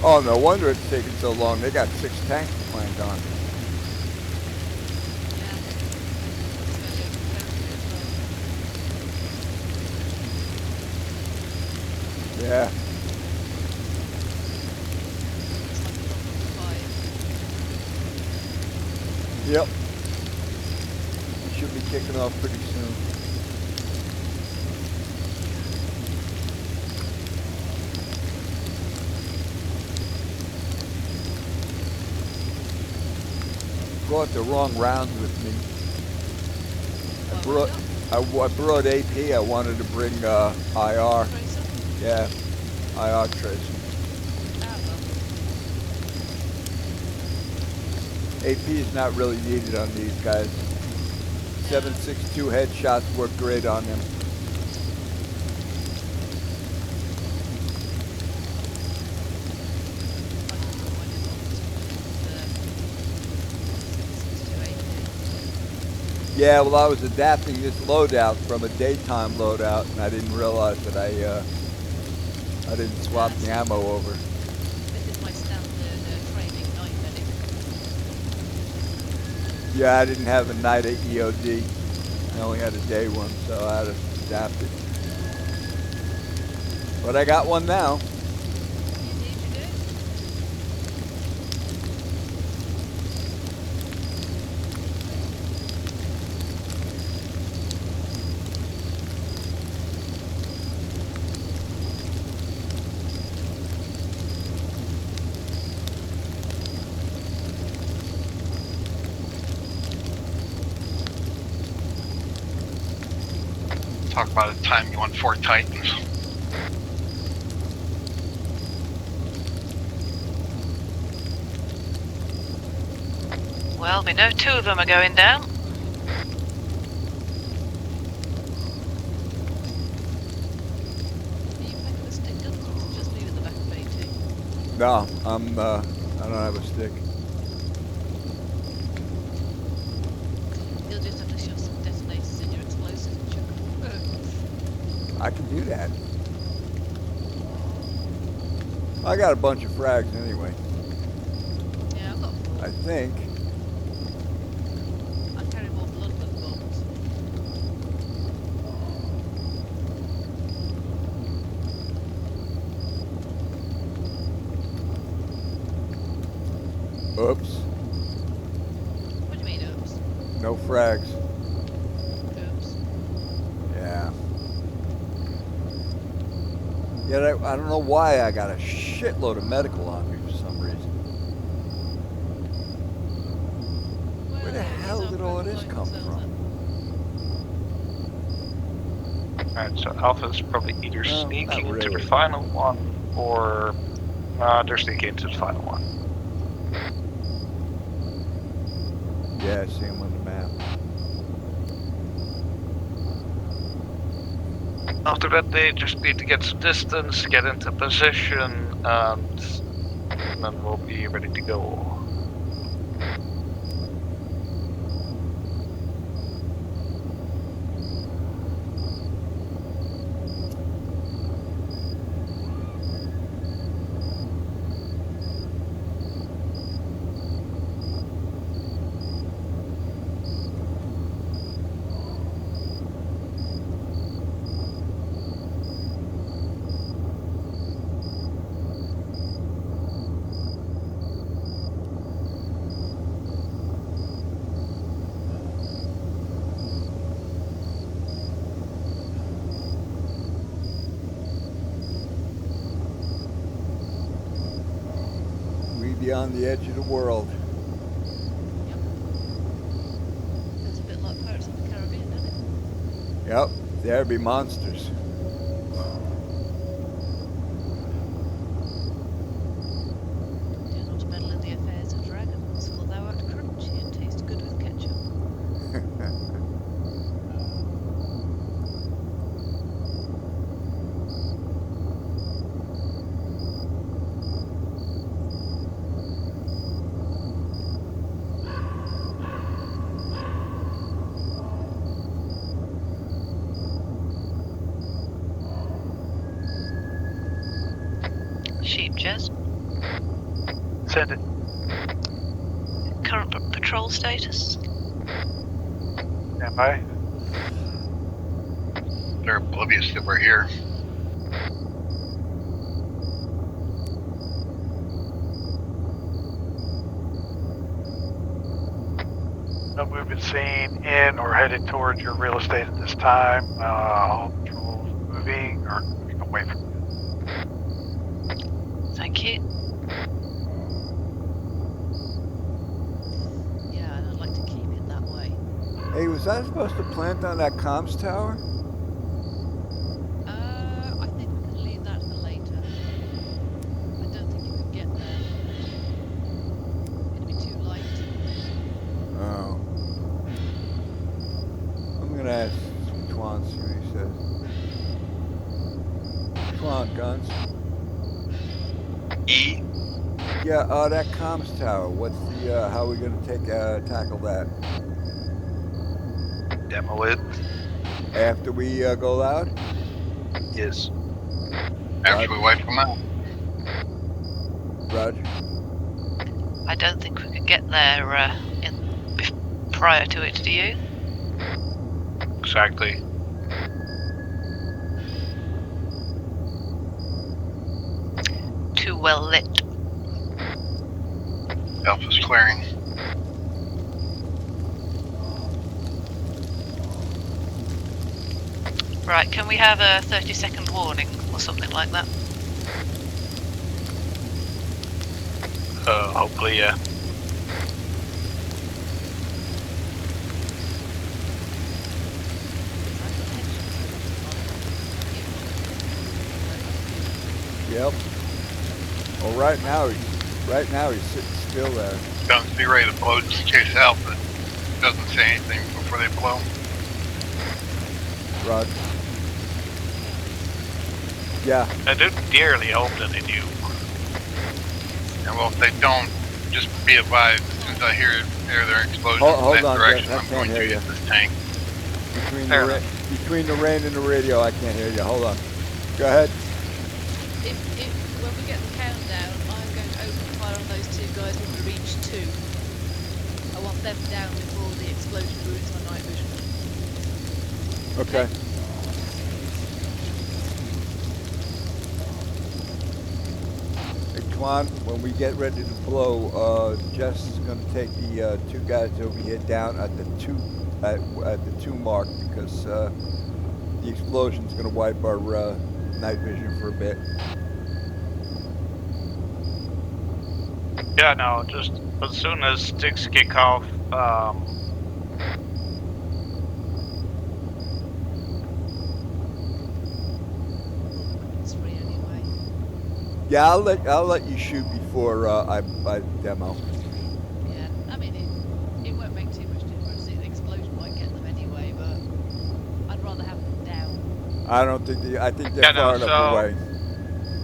Oh, no wonder it's taking so long. They got 6 tanks planned on. Yeah. Yep. Should be kicking off pretty soon. Brought the wrong round with me. I brought AP. I wanted to bring IR. Yeah, IR tracer. AP is not really needed on these guys. 7.62 headshots work great on them. Yeah, well, I was adapting this loadout from a daytime loadout, and I didn't realize that I didn't swap the ammo over. This is my standard training night medic. Yeah, I didn't have a night EOD. I only had a day one, so I had to adapt it. But I got one now. Indeed you do. Talk about a time you won 4 Titans. Well, we know 2 of them are going down. Are you packing the stick guns, or is it just me with the back of AT? No, I don't have a stick. You'll just have to shove some detonators in your explosives and chuck them. I can do that. I got a bunch of frags anyway. Yeah, I've got 4. I think. I carry more blood than bombs. Oops. What do you mean, oops? No frags. Oops. Yeah. Yet I don't know why I got a shitload of medical on me for some reason. Where the hell did all of this come from? Alright, so Alpha's probably either No, sneaking not into the really. final one, or they're sneaking into the final one. Yeah, I see him on the map. After that, they just need to get some distance, get into position, and then we'll be ready to go. We beyond the edge of the world. Yep. Feels a bit like Pirates of the Caribbean, doesn't it? Yep, there be monsters. Do not meddle in the affairs of dragons, for thou art crunchy and taste good with ketchup. Jez. Send it. Current patrol status. Stand by. They're oblivious that we're here. No movement seen in or headed towards your real estate at this time. All patrols moving or moving away from you. Thank you. Yeah, and I'd like to keep it that way. Hey, was I supposed to plant on that comms tower? I think we can leave that for later. I don't think you can get there. It'd be too light. Oh. I'm gonna ask Twan, see what he says. Twan, guns. E. Yeah, that comms tower. What's the, how are we gonna tackle that? Demo it. After we go loud? Yes. After we wipe them out. Roger. I don't think we could get there prior to it, do you? Exactly. Too well lit. Alpha's clearing. Right, can we have a 30-second warning or something like that? Hopefully, yeah. Yep. Well, right now he's sitting still there. Guns be ready to blow to chase Alpha. Doesn't say anything before they blow. Roger. Yeah. I do dearly hope that they do. And well, if they don't, just be advised, as soon as I hear their explosions Hold in that on, direction, Jeff, I I'm can't going hear to you. use this tank. Between the rain and the radio, I can't hear you. Hold on. Go ahead. If when we get the countdown, I'm going to open fire on those two guys when we reach 2. I want them down before the explosion ruins my night vision. Okay. Hey, Twan, when we get ready to blow, Jess is going to take the two guys over here down at the 2 at the 2 mark because the explosion's going to wipe our night vision for a bit. Yeah, no, just as soon as sticks kick off, It's free anyway. Yeah, I'll let you shoot before I demo. Yeah, I mean it won't make too much difference. The explosion might get them anyway, but I'd rather have them down. I don't think I think they're far enough away.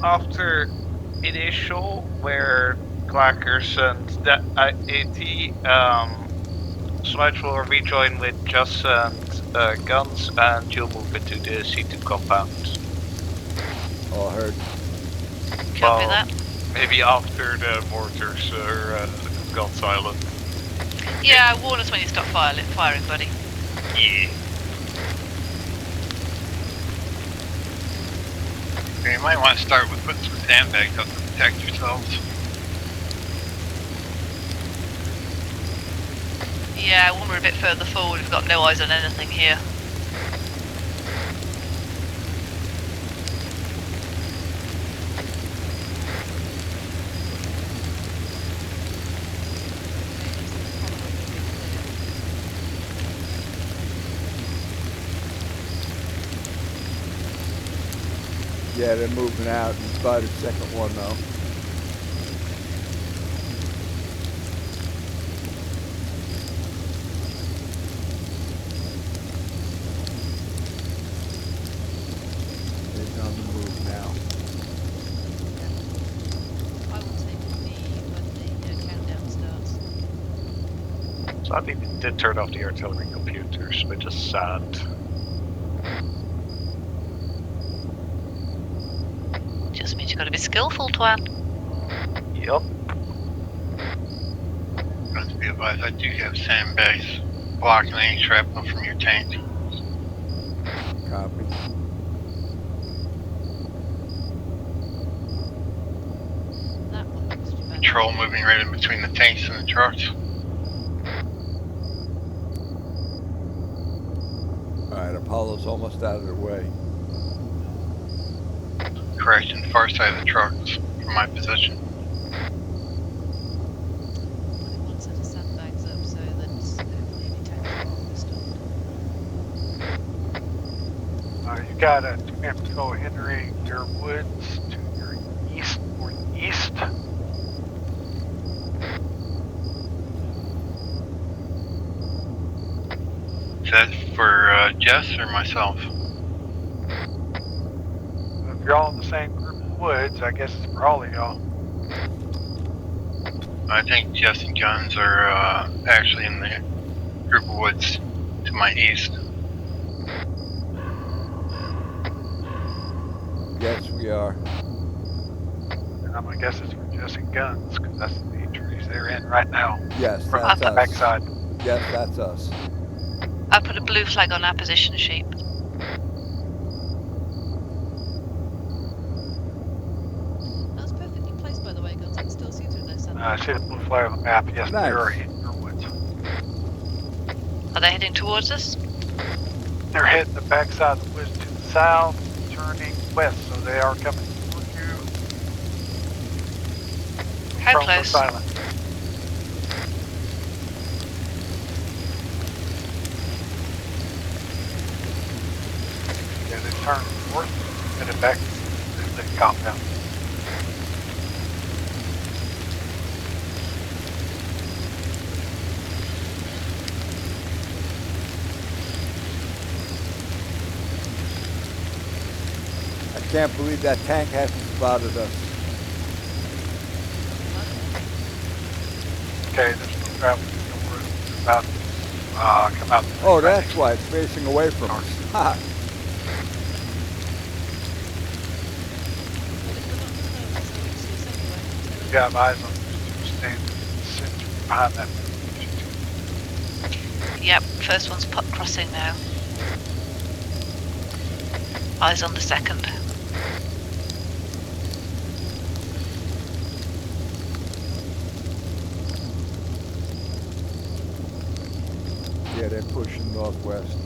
After initial, where Clackers and the AT, Sludge will rejoin with Just and Guns, and you'll move into the C2 compound. All heard. Copy that. Maybe after the mortars are gone silent. Yeah, warn us when you stop firing, buddy. Yeah. You might want to start with putting some sandbags up to protect yourselves. Yeah, when we're a bit further forward, we've got no eyes on anything here. Yeah, they're moving out. We spotted the second one though. They're on the move now. I will take the lead when the countdown starts. So I think they did turn off the artillery computers, which is sad. Just means you've got to be skillful, Twan. Yep. But to be advised, I do have sandbags blocking any shrapnel from your tank. Copy. That one looks too bad. Patrol moving right in between the tanks and the trucks. Alright, Apollo's almost out of the way. Correction, far side of the trucks from my position. Putting one set of sandbags up so that hopefully any tanks will be stopped. You got a 2-man patrol entering your woods to your east, northeast. Is that for Jess or myself? If you're all in the same group of woods, I guess it's for all of y'all. I think Jess and Guns are actually in the group of woods to my east. Yes, we are. And I'm gonna guess it's for Jesse Guns, because that's the trees they're in right now. Yes, From that's the us. backside. Yes, that's us. I put a blue flag on our position sheet. That's perfectly placed, by the way, Guns. I can still see through those I sandbags. see the blue flag on the map. Yes, Nice. they are in your woods. Are they heading towards us? They're hitting the backside of the woods to the south, turning west, so they are coming toward you. How From close? silent. Yeah, they turn north, headed back to the compound. I can't believe that tank hasn't spotted us. Okay, there's no travel about come out. Oh, that's why it's facing away from us. Ha! You got eyes on standing behind that. Yep, first one's crossing now. Eyes on the second. Yeah, they're pushing northwest.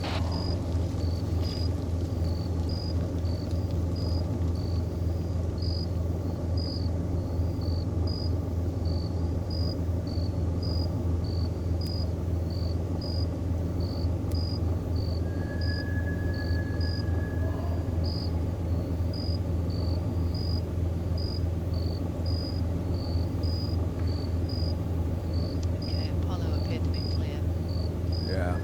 Okay, Apollo appeared to be clear. Yeah.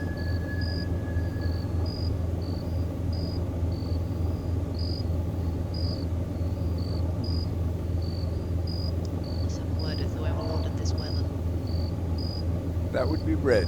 Let's have a word with whoever ordered this weather. That would be red.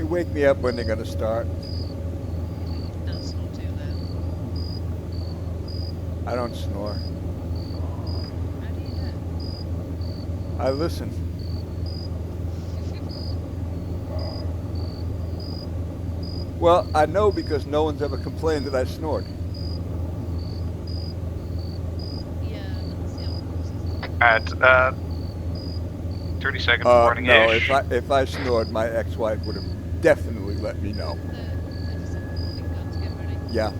wake me up when they're gonna start. Don't snore too loud. I don't snore. How do you know? I listen. Well, I know because no one's ever complained that I snored. Yeah, that's the old system. At 30 seconds warning No, ish. if I snored, my ex-wife would have definitely let me know. 30 seconds warning gun to get ready. Yeah.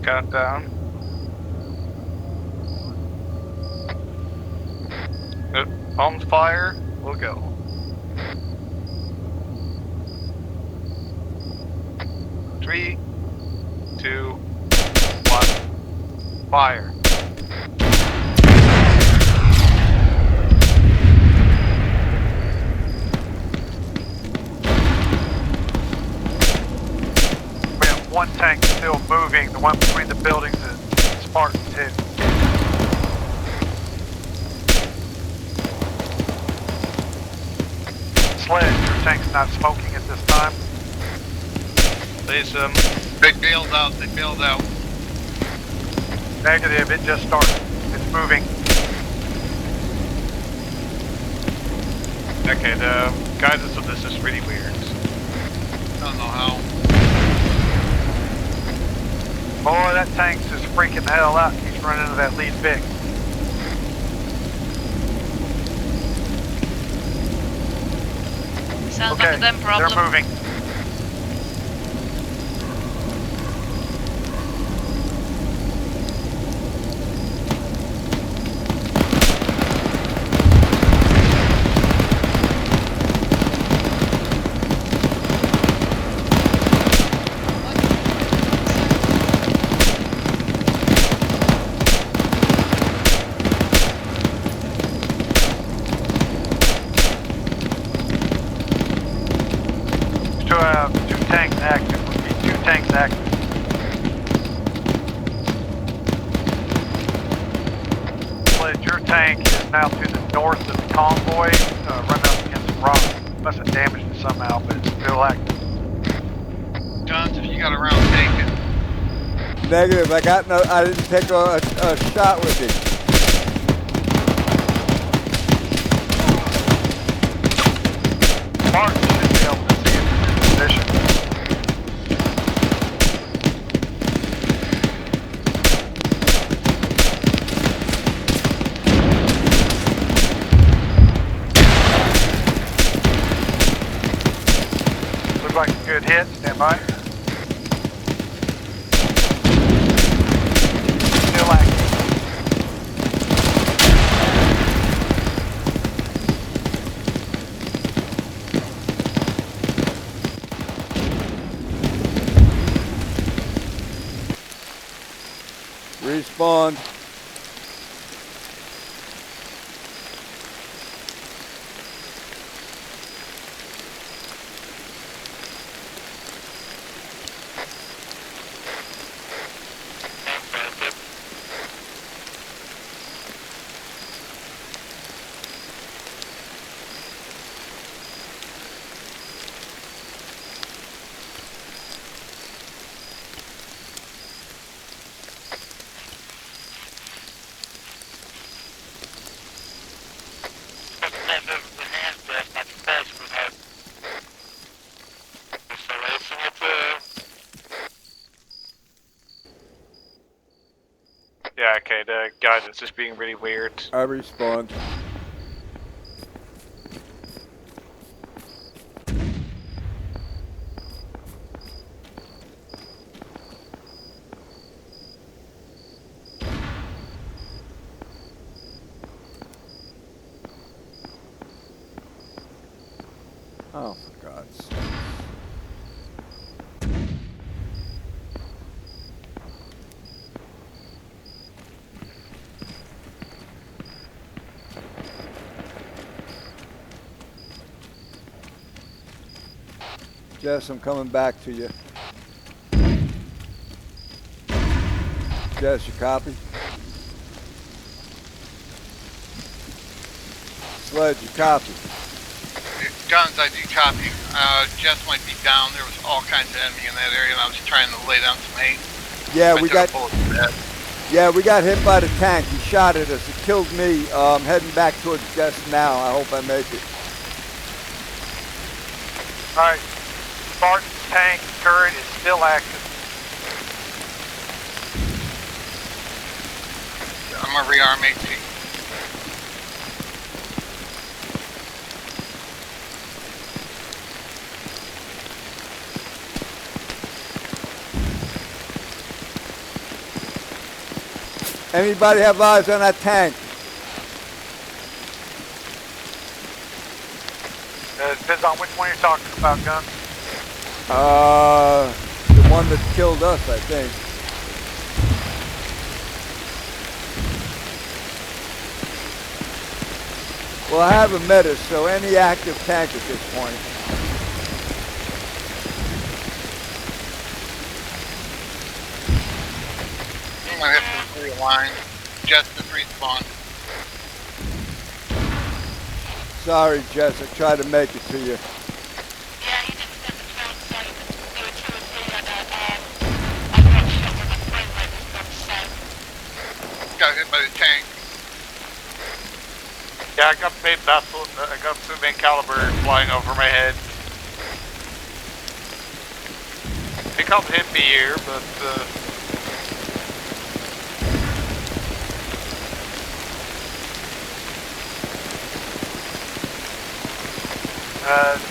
Countdown. On fire, we'll go. 3, 2, 1, fire. We have one tank still moving, the one between the buildings and Spartan 2. Sledge, your tank's not smoking at this time. Please, They bailed out. They bailed out. Negative, it just started. It's moving. okay, the guidance of this is really weird. Don't know how. Boy, that tank's just freaking the hell out. He's running into that lead big. Sounds Okay, like a them problem. they're moving. Still have 2 tanks active. Repeat, 2 tanks active. Sledge, your tank is now to the north of the convoy, running up against some rocks. Must have damaged it somehow, but it's still active. Johns, if you got a round, take it. Negative. I didn't take a shot with it. Martin should be able to see it in position. Looks like a good hit. Stand by. Still active. Respawn. Yeah, okay, the guidance is being really weird. I respawned. Oh, for God's sake. Jess, I'm coming back to you. Jess, you copy? Sledge, you copy? Guns, I do copy. Jess might be down. There was all kinds of enemy in that area, and I was trying to lay down some hate. Yeah, I we took a got. bullet to the head. Yeah, we got hit by the tank. He shot at us. It killed me. I'm heading back towards Jess now. I hope I make it. Alright, Spartan tank turret is still active. I'm a rearm AT. Anybody have eyes on that tank? Depends on which one you're talking about, Gun. The one that killed us, I think. Well, I have a Metis, so any active tank at this point. I'm gonna have to realign. Just to respawn. Sorry, Jess, I tried to make it to you. Got hit by the tank. Yeah, I got big vessel. I got two main caliber flying over my head. He can't hit me here, but the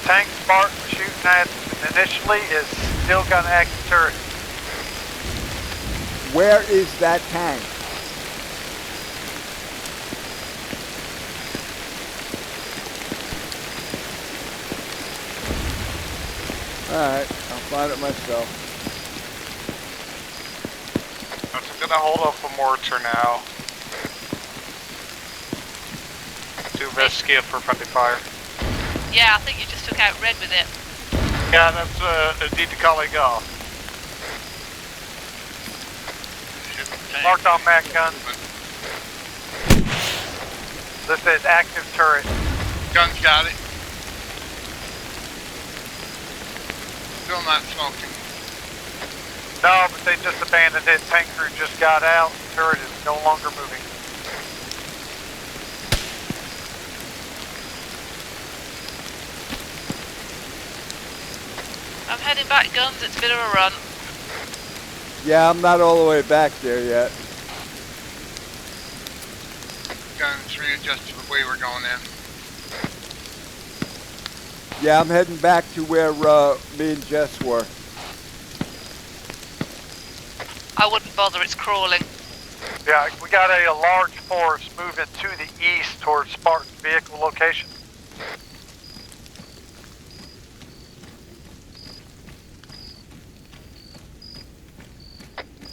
tank Spartan was shooting at initially is still got an active turret. Where is that tank? Alright, I'll find it myself. I'm just gonna hold up for mortar now. Two best skill for friendly fire. Yeah, I think you just took out red with it. Yeah, that's indeed the colleague off. Marked on Mac Gun. This is active turret. Gun's got it. Still not smoking. No, but they just abandoned it. Tank crew just got out. Turret is no longer moving. I'm heading back, Guns. It's a bit of a run. Yeah, I'm not all the way back there yet. Guns readjusted the way we're going in. Yeah, I'm heading back to where me and Jess were. I wouldn't bother, it's crawling. Yeah, we got a large force moving to the east towards Spartan's vehicle location.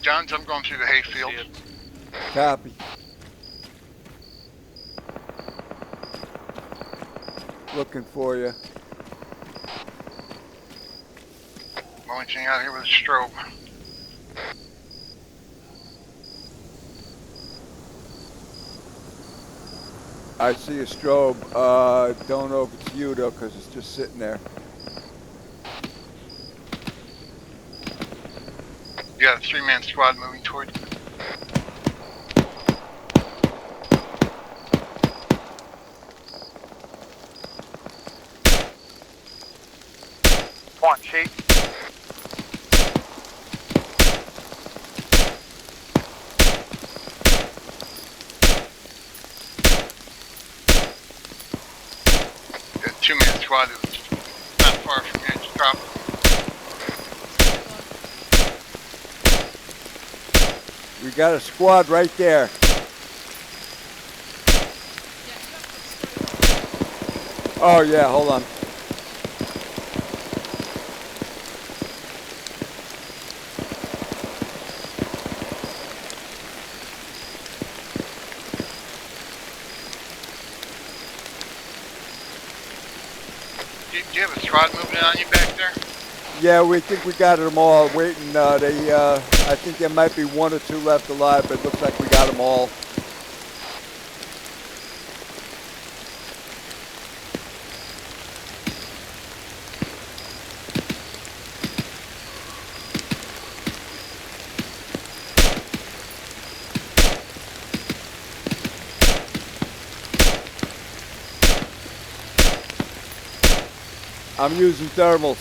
Johns, I'm going through the hayfield. Copy. Looking for you. Only thing out here with a strobe. I see a strobe. Don't know if it's you though, because it's just sitting there. You got a 3-man squad moving toward you. One sheet. Got a 2-man squad that was not far from you. Just drop. We got a squad right there. Oh yeah, hold on. Do you have a squad moving on you back there? Yeah, we think we got them all. Waiting. I think there might be 1 or 2 left alive, but it looks like we got them all. I'm using thermals.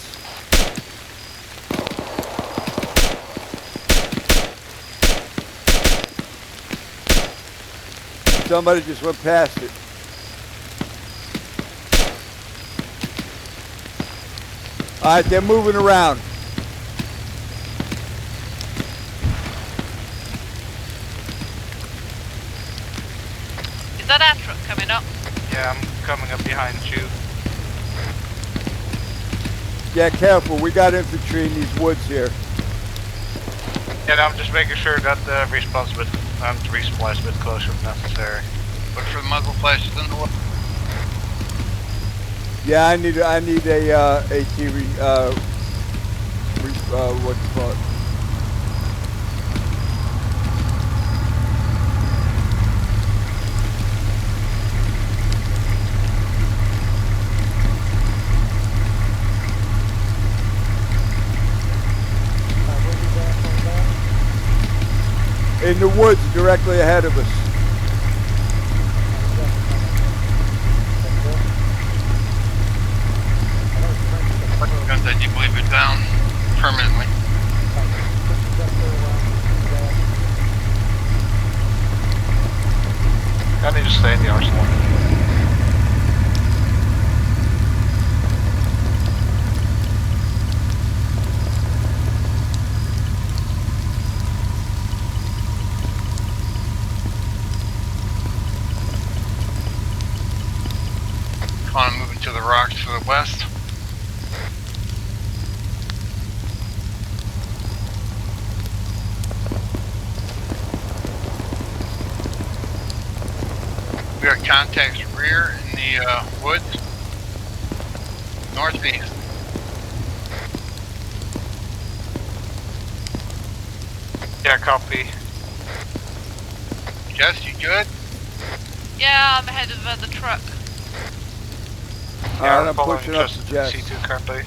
Somebody just went past it. All right, they're moving around. Is that our truck coming up? Yeah, I'm coming up behind you. Yeah, careful. We got infantry in these woods here. And I'm just making sure that the respawn's a bit, resupply's a bit closer if necessary. Look for the muzzle flashes in the wood. Yeah, I need a AT what you call it? In the woods directly ahead of us. Gun that you believe it down permanently. I need to stay in the arsenal. Kind of moving to the rocks to the west. We got contacts rear in the woods, northeast. Yeah, copy. Jess, you good? Yeah, I'm ahead of the truck. All right, I'm pushing up just to Jess. C2 currently.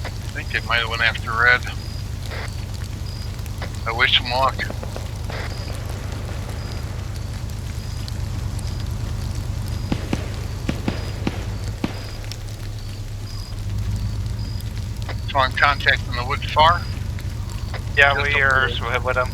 I think they might have went after Red. I wish them luck. So I'm contacting the woods far. Yeah, Just we over are there. so ahead with them.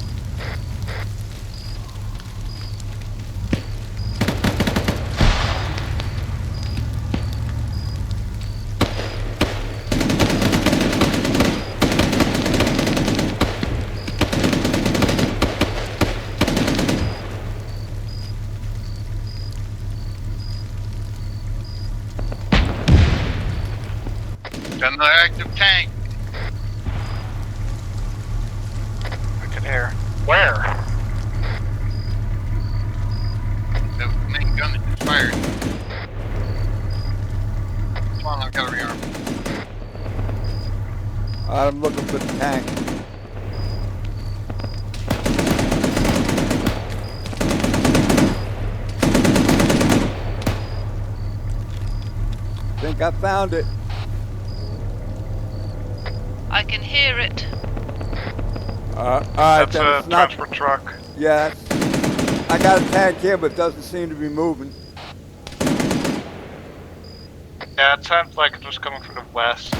Got another active tank. I can hear. Where? That was the main gun that just fired. Come on, I've got to rearm. I'm looking for the tank. Think I found it. I can hear it. All right, That's then a it's not. transport truck. Yeah, I got a tank here, but it doesn't seem to be moving. Yeah, it sounds like it was coming from the west.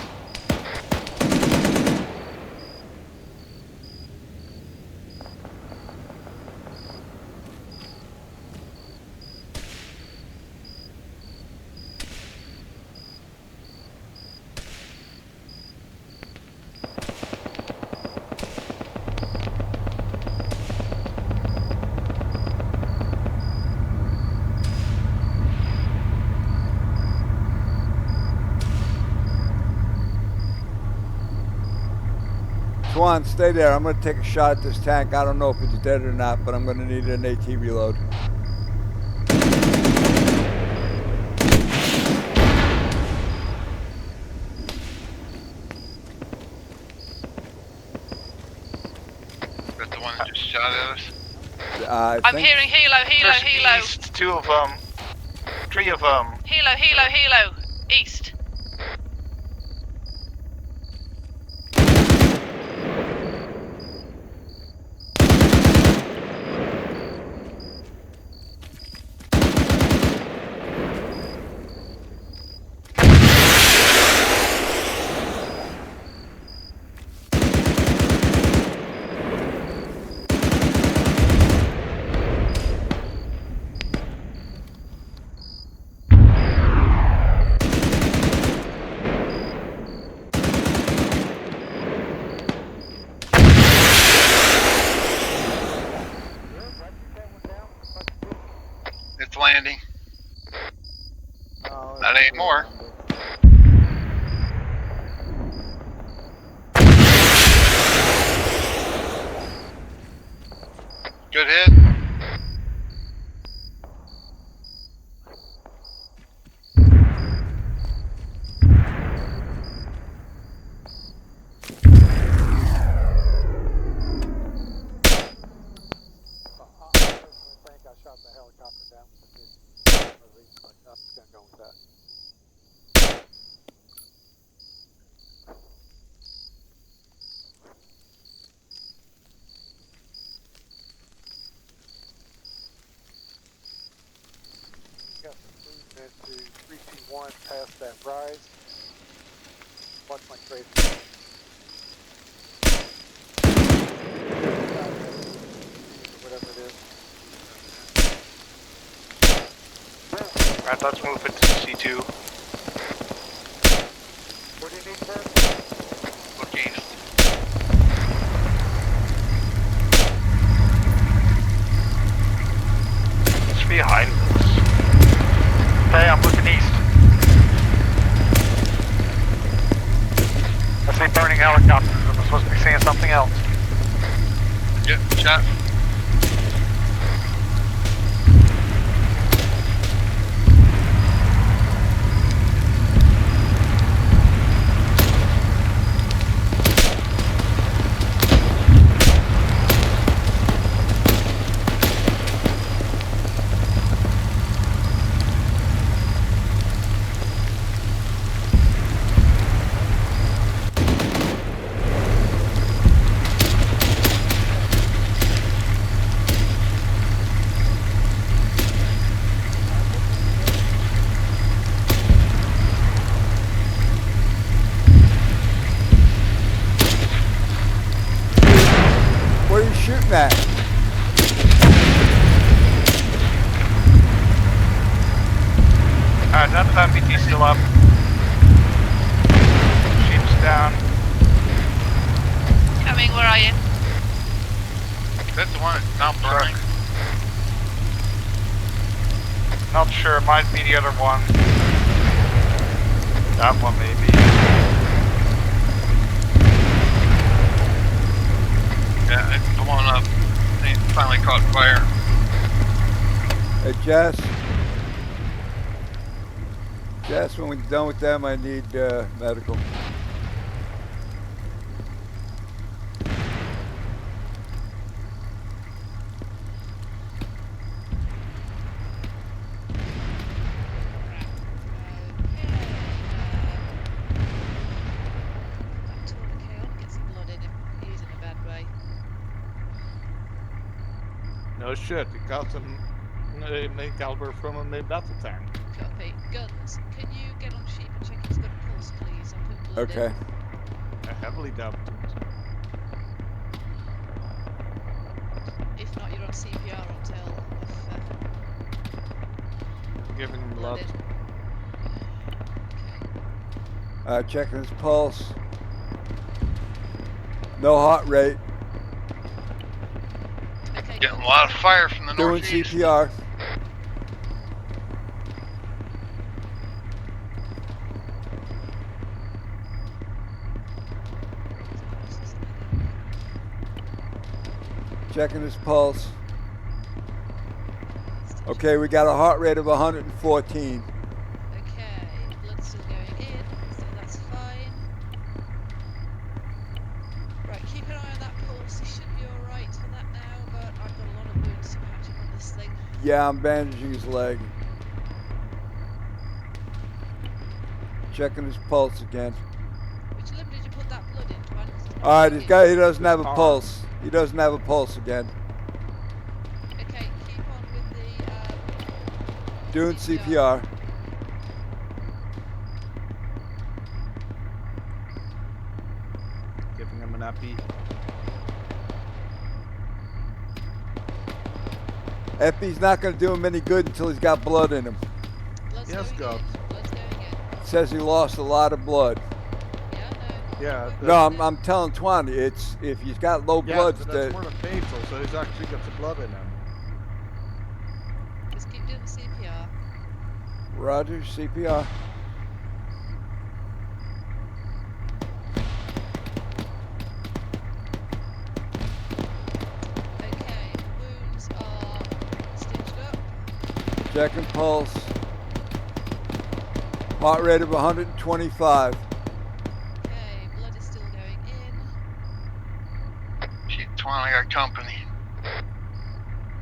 Swan, stay there. I'm gonna take a shot at this tank. I don't know if it's dead or not, but I'm gonna need an AT reload. shot at us? I'm hearing helo, Just helo. east, 2 of them. 3 of them. Helo. East. It's landing. No, Not anymore. Good hit. I think I shot the helicopter down with the for a reason, but I'm just gonna go with that. Got some movement to 321 past that rise. Watch my trade. Whatever it is. Alright, let's move it to C2. What do you need first? Look east. It's behind us. Okay, I'm looking east. I see burning helicopters. I'm supposed to be seeing something else. Yep, shot. Where are you shooting at? Alright, that MPT still up. Sheep's down. Coming, where are you? That's the one that's not burning. Not sure, might be the other one. That one maybe. Yeah, it's blowing up. It finally caught fire. Hey, Jess. Jess, when we're done with them, I need medical. No shit, we got some main caliber from a main battle tank. Copy. Guns, can you get on sheep and check he's got a pulse, please? I'll put blood Okay. in. I heavily doubt it. If not, you're on CPR until Giving him blood. Okay. Checking his pulse. No heart rate. Okay, Getting a cool. lot of fire from the Doing northeast. CPR. Checking his pulse. Okay, we got a heart rate of 114. Okay, blood's still going in, so that's fine. Right, keep an eye on that pulse. He should be alright for that now, but Yeah, I'm bandaging his leg. Checking his pulse again. Which limb did you put that blood in, Twan? All right, he doesn't have a arm. pulse. He doesn't have a pulse again. Okay, keep on with the Doing CPR. Giving him an epi. Epi's not going to do him any good until he's got blood in him. Blood's Yes, going God. in. Blood's going in. Says he lost a lot of blood. Yeah, no. Yeah. No, I'm telling Twan, it's if he's got low blood, so that's more than fatal, so he's actually got some blood in him. Just keep doing the CPR. Roger, CPR. Okay, wounds are stitched up. Checking pulse. Heart rate of 125. Okay, blood is still going in. Sheep Twan, I got company.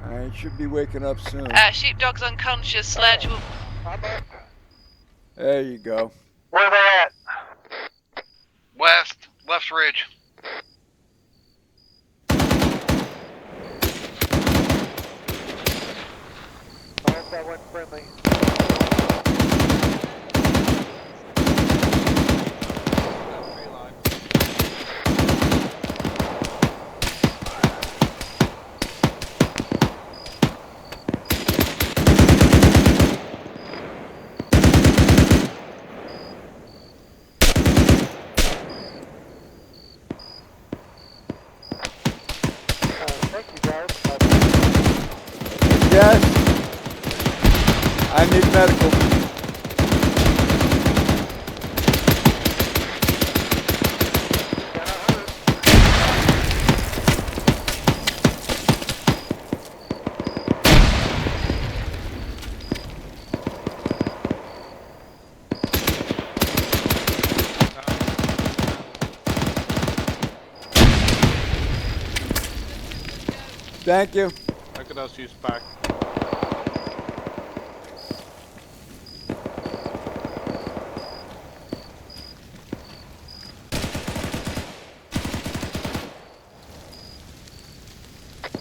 I should be waking up soon. Sheepdog's unconscious. Sledge will. There you go. Where they at? West, left ridge. That went friendly. Thank you guys. Yes. I need medical. Thank you. I could also use back.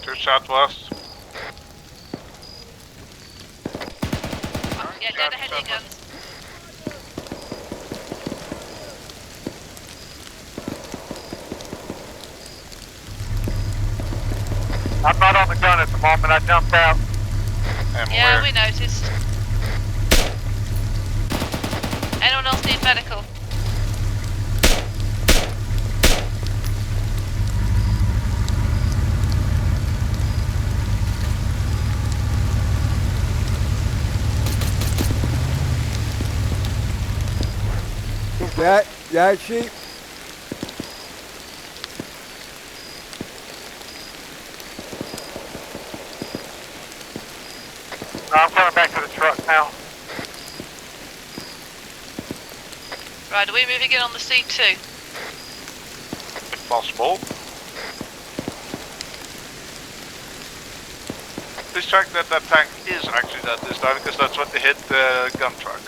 To southwest. Yeah, dead ahead of your guns. I'm not on the gun at the moment. I jumped out. And Yeah, where? we noticed. Anyone else need medical? Yeah, sheep. No, I'm coming back to the truck now. Right, are we moving in on the C2? If possible. Please check that that tank is actually dead this time, because that's what they hit the gun truck.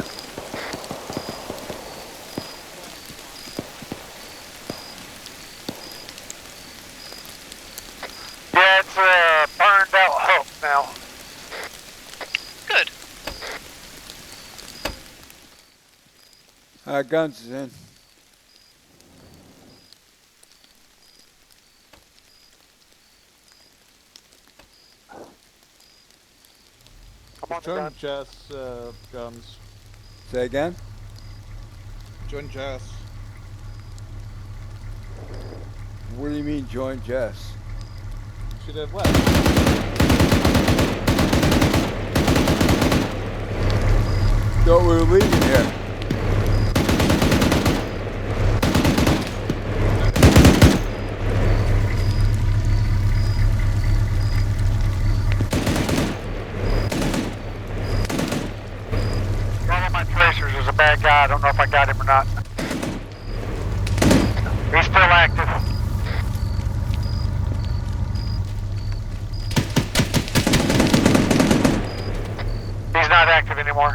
Yeah, it's burned out Hulk now. Good. Guns is in. I'm on the Join gun. Jess, guns. Say again? Join Jess. What do you mean join Jess? She did what? Thought we were leaving here. One of my tracers is a bad guy. I don't know if I got him or not. He's still active. not active anymore.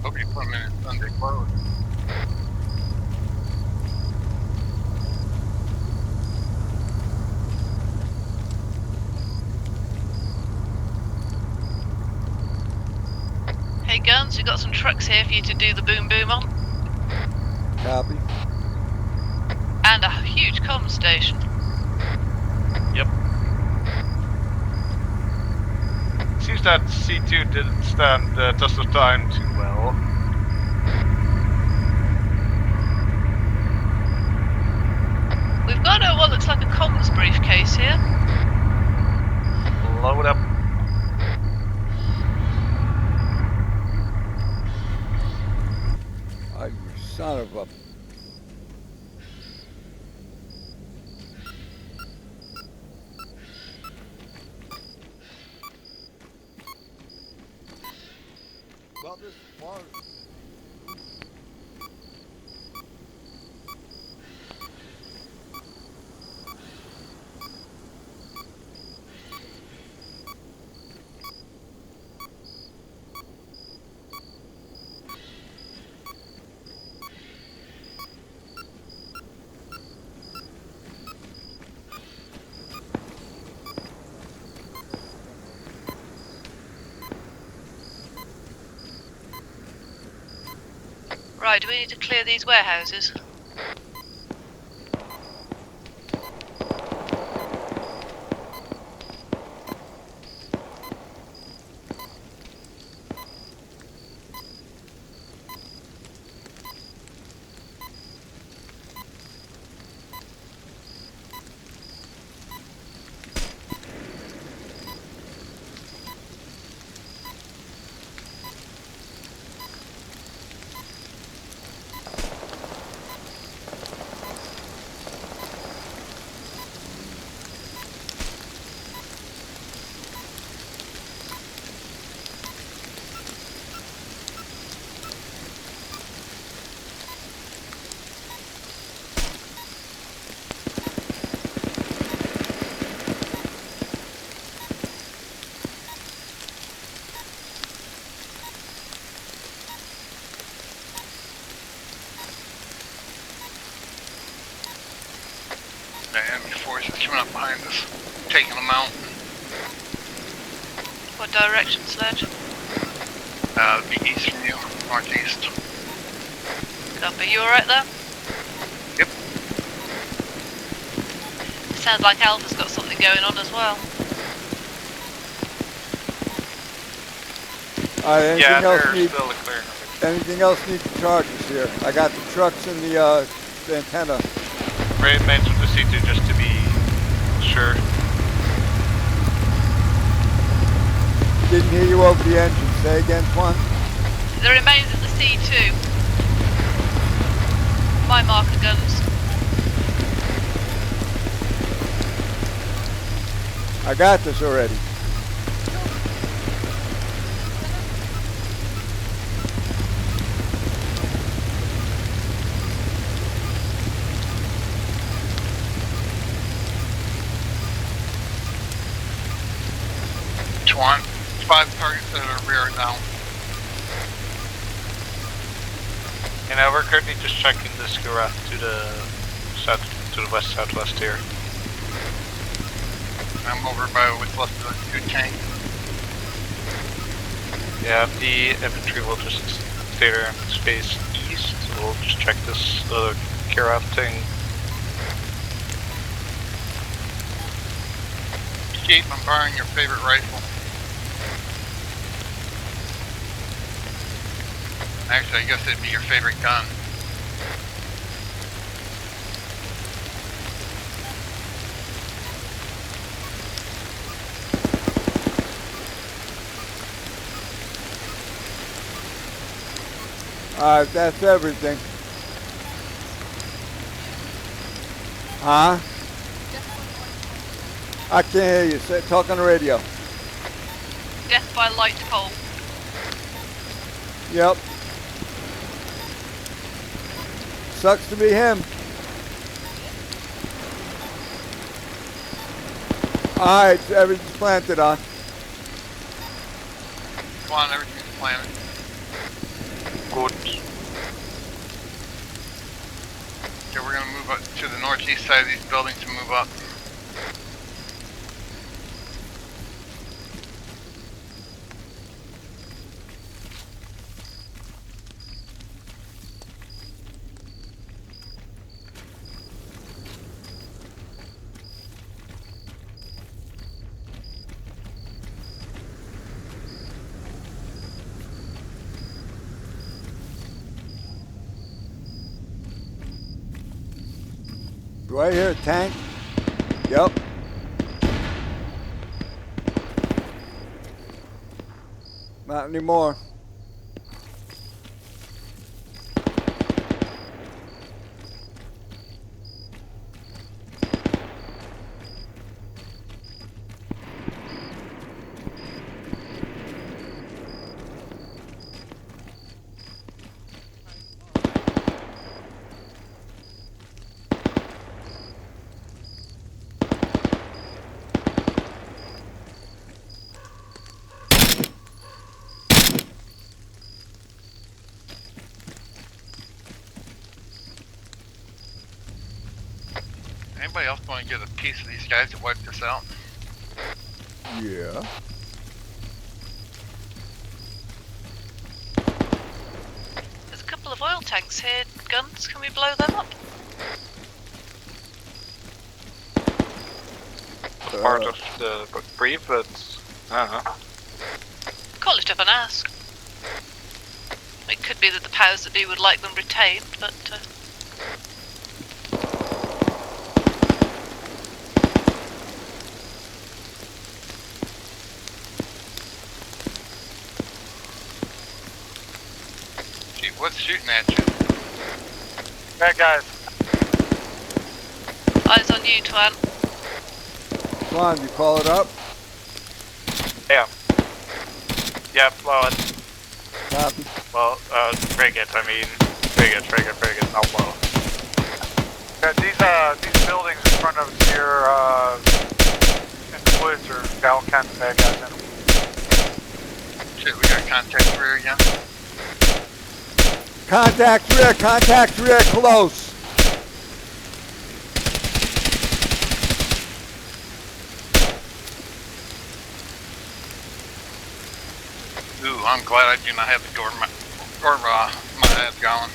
Hope you put them in Sunday clothes. Hey Guns, we've got some trucks here for you to do the boom boom on. Copy. And a huge comm station. Yep. Seems that C2 didn't stand the test of time too well. We've got what looks like a comms briefcase here. Load up. Oh, you son of a... Well, this is Mars. Right, do we need to clear these warehouses? The enemy forces coming up behind us, taking them out. What direction, Sledge? The east from you, northeast. Copy, you alright there? Yep. Sounds like Alpha's got something going on as well. Anything else they're need? still clear. Anything else need charges here? I got the trucks and the antenna. Ray mentioned the C2 just to be sure. Didn't hear you over the engine. Say again, Twan. The remains of the C2. My marker guns. I got this already. Twan, 5 targets that are rear now. You know, we're currently just checking the Skirath to the south, to the west-southwest here. I'm over by what's left of the 2 tanks. Yeah, the infantry will just stay there and space east. We'll just check this Skirath thing. Keith, I'm borrowing your favorite rifle. Actually, I guess it'd be your favorite gun. That's everything. Huh? I can't hear you. Talk on the radio. Death by light pole. Yep. Sucks to be him. Alright, everything's planted on. Come on, everything's planted. Good. Okay, we're gonna move up to the northeast side of these buildings and move up. Right here, tank. Yep. Not anymore. Anybody else want to get a piece of these guys that wiped this out? Yeah. There's a couple of oil tanks here. Guns, can we blow them up? Part of the brief, but I don't know. Call it up and ask. It could be that the powers that be would like them retained, but Gee, what's shooting at you? Bad guys. eyes on you, Twan. Come on, you call it up. Yeah. Yeah, blow it. Copy. Well, frigate, I mean. Frigate, not blow. Yeah, these buildings in front of us here, in the woods are got all kinds of bad guys in them. Shit, we got contact rear again. Contact rear, close. Ooh, I'm glad I do not have the door my head going.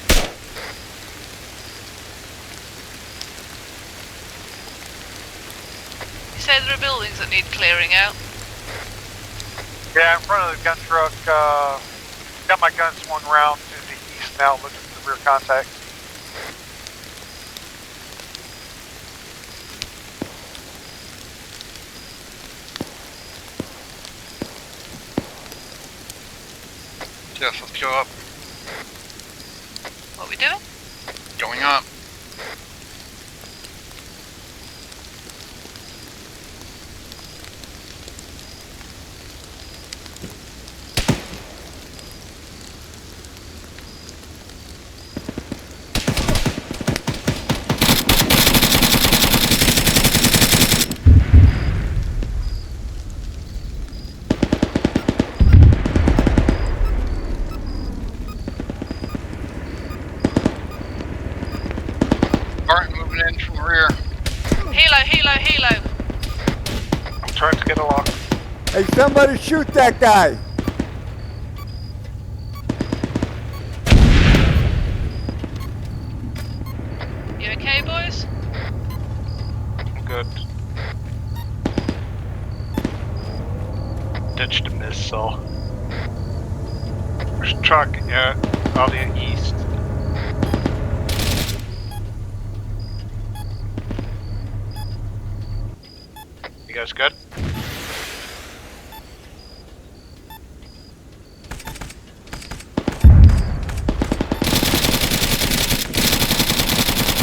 You say there are buildings that need clearing out? Yeah, in front of the gun truck, got my gun swung around to the east now, looking for the rear contact. Yes, let's go up. What are we doing? Going up. In from the rear. Helo. I'm trying to get a lock. Hey, somebody shoot that guy. You okay, boys? Good. Ditched a missile. There's a truck, yeah, on the east. You guys good?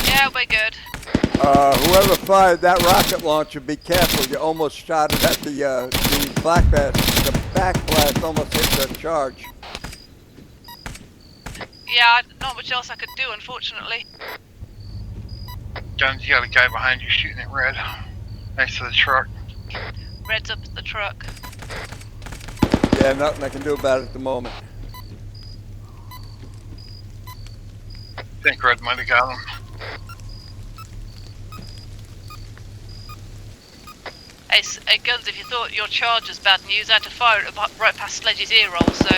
Yeah, we're good. Whoever fired that rocket launcher, be careful. You almost shot it at the black blast. The back blast almost hit the charge. Yeah, not much else I could do, unfortunately. Guns, you got a guy behind you shooting at red. Next to the truck. Red's up at the truck. Yeah, Yeah, nothing I can do about it at the moment. Think Red might have got him. Hey, Guns, if you thought your charge was bad news, I had to fire it right past Sledge's ear roll, so...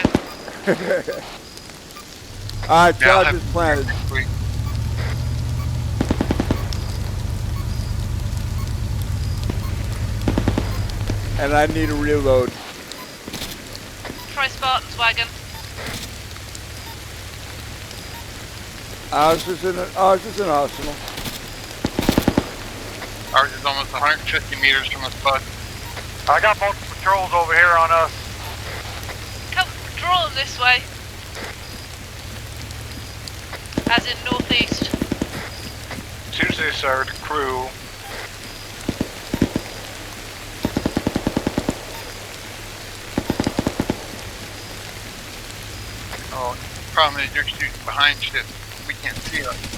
Alright, Yeah, charge is planted. Sweet. And I need a reload. Try Spartan's wagon. Ours is an arsenal. Ours is almost 150 meters from us, bud. I got multiple patrols over here on us. Come, draw them this way. As in northeast. Tuesday, sir, the crew. Oh, problem is you're shooting behind shit. We can't see us.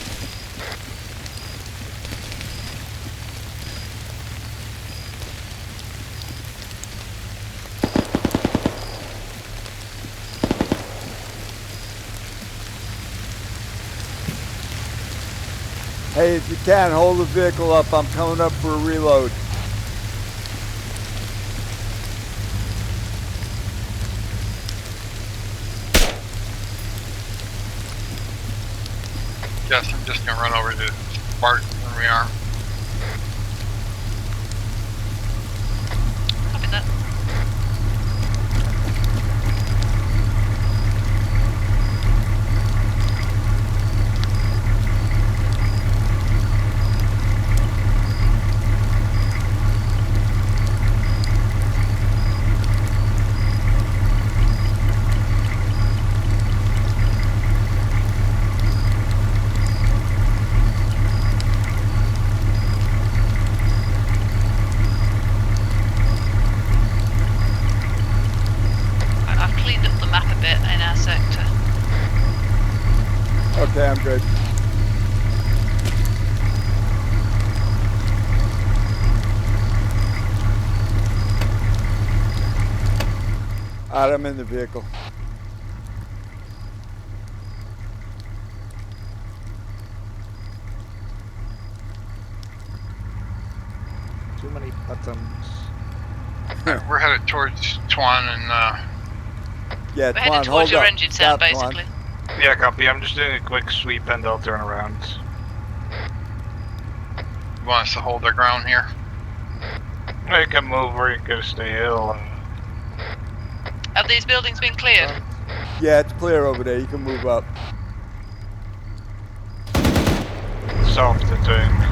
Hey, if you can, hold the vehicle up. I'm coming up for a reload. Yes, I'm just gonna run over to Spartan and rearm. Copy that. I've cleaned up the map a bit in our sector. Okay, I'm good. Alright, I'm in the vehicle. Too many buttons. Alright, we're headed towards Tuan and Yeah, We're headed Twan, towards hold your up. engine sound, Stop, Twan. basically. Yeah, copy. I'm just doing a quick sweep and I'll turn around. you want us to hold our ground here. You can move or you can stay ill. Have these buildings been cleared? Yeah, it's clear over there. You can move up. Soft the tank.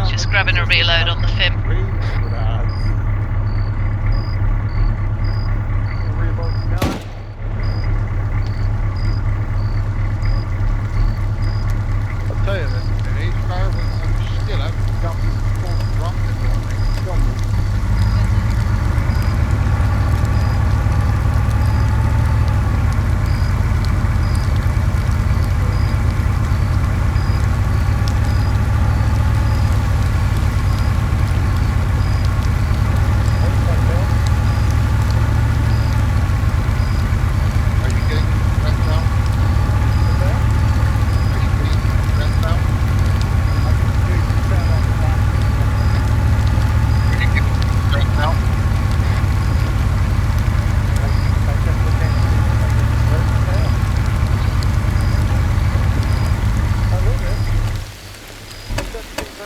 Just grabbing a reload on the FIM. I'll tell you that an H-car was shit. I jumped full drunk and don't make it go move.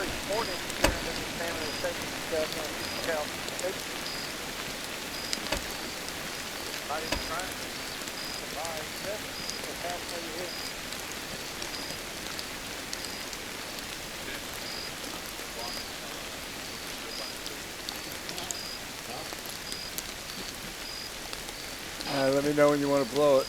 very important here in this family of safety stuff on Cal. Not even trying. Bye. Yep. We'll pass where you hit. Let me know when you want to blow it.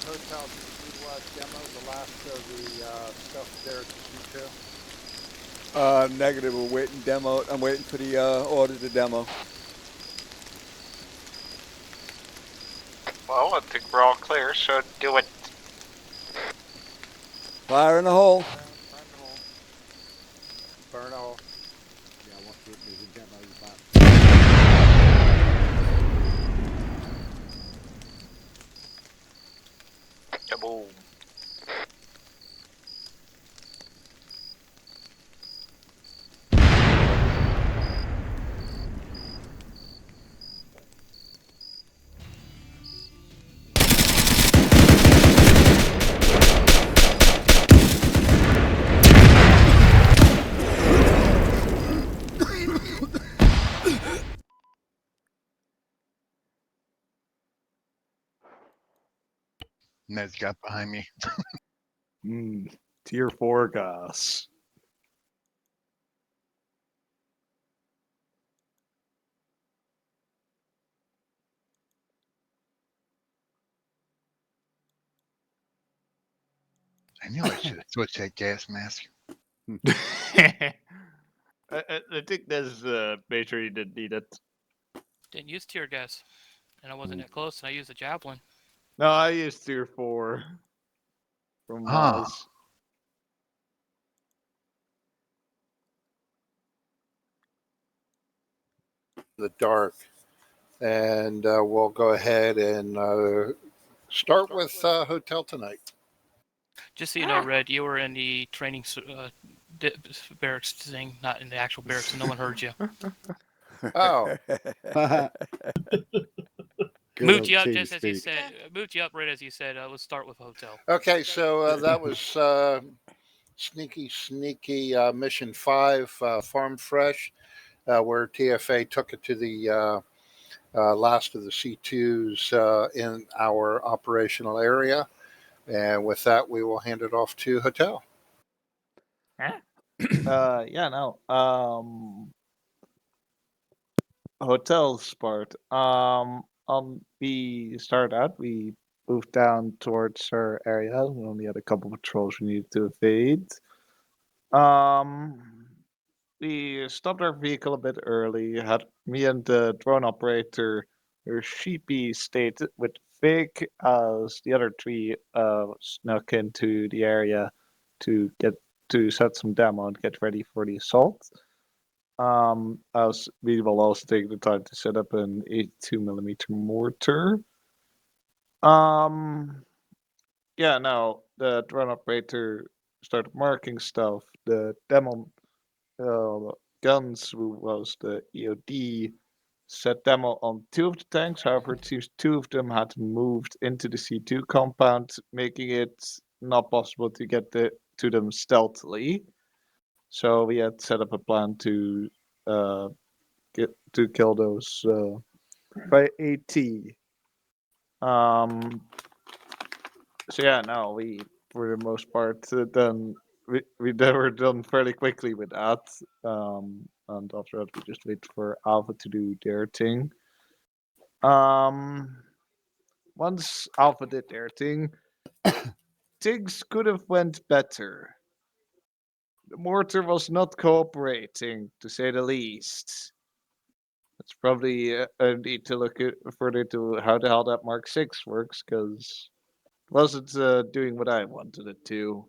Hotel, did you demo the last of the stuff there at the C2? Negative. We're waiting demo. I'm waiting for the order to demo. Well, I think we're all clear, so do it. Fire in the hole. Burn a hole. Yeah, what's it? There's a demo back. Kaboom. Ned's got behind me. Tier 4 gas. I knew I should have switched that gas mask. I think that's made sure you didn't need it. Didn't use tear gas, and I wasn't that close, and I used a javelin. No, I used tier 4 from Maz. The dark. And we'll go ahead and start with Hotel tonight. Just so you know, Red, you were in the training barracks thing, not in the actual barracks, and no one heard you. Oh. Moved you up just as you said. Moved you up right as you said. Let's start with Hotel. Okay, so that was sneaky Mission 5 Farm Fresh, where TFA took it to the last of the C2s in our operational area. And with that, we will hand it off to Hotel. Hotel's part. We started out, we moved down towards our area. We only had a couple of patrols we needed to evade. We stopped our vehicle a bit early. Had me and the drone operator, their sheepy state with Vic as the other three snuck into the area to set some demo and get ready for the assault. As we will also take the time to set up an 82mm mortar. The drone operator started marking stuff. The demo guns, who was the EOD, set demo on 2 of the tanks. However, it seems 2 of them had moved into the C2 compound, making it not possible to get to them stealthily. So we had set up a plan to kill those by AT. We for the most part done. We were done fairly quickly with that. And after that, we just wait for Alpha to do their thing. Once Alpha did their thing, things could have went better. The mortar was not cooperating, to say the least. It's probably I need to look further into how the hell that Mark 6 works, because it wasn't doing what I wanted it to.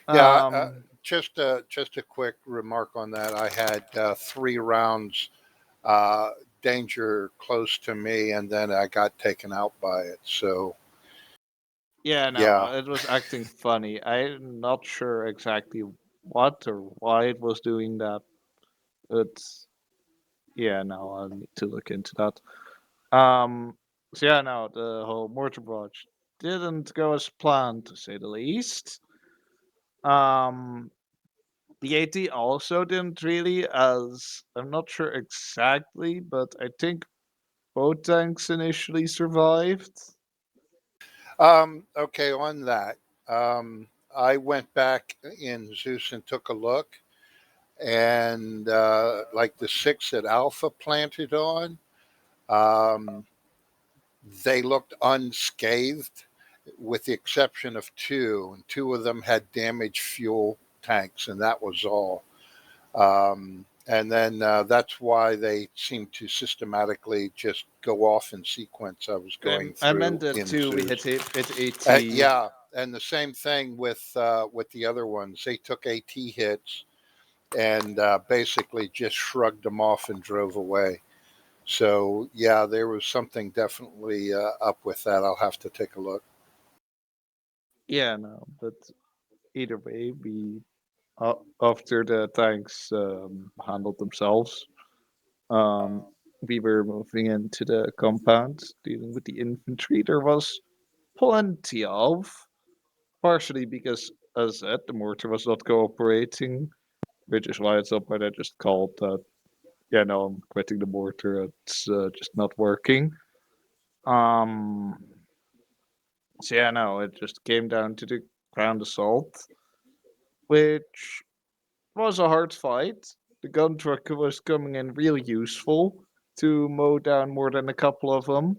Yeah, just a quick remark on that. I had 3 rounds danger close to me, and then I got taken out by it. So Yeah, no, yeah, it was acting funny. I'm not sure exactly what or why it was doing that. It's yeah, no, I'll need to look into that. So yeah, no, the whole mortar barrage didn't go as planned, to say the least. Um, the AT also didn't really, as I'm not sure exactly, but I think both tanks initially survived. okay, on that, I went back in Zeus and took a look, and like the 6 that Alpha planted on, um, they looked unscathed, with the exception of 2, and 2 of them had damaged fuel tanks, and that was all. And then that's why they seem to systematically just go off in sequence. I was going I through meant that in too. We Zeus. hit AT. Yeah, and the same thing with the other ones. They took AT hits and basically just shrugged them off and drove away. So yeah, there was something definitely up with that. I'll have to take a look. Yeah, no, but either way, we after the tanks handled themselves, um, we were moving into the compound, dealing with the infantry. There was plenty of, partially because, as I said, the mortar was not cooperating, which is why it's up. But I just called that. Yeah, no, I'm quitting the mortar. It's just not working. Um, so yeah, no, it just came down to the ground assault, which was a hard fight. The gun truck was coming in real useful to mow down more than a couple of them.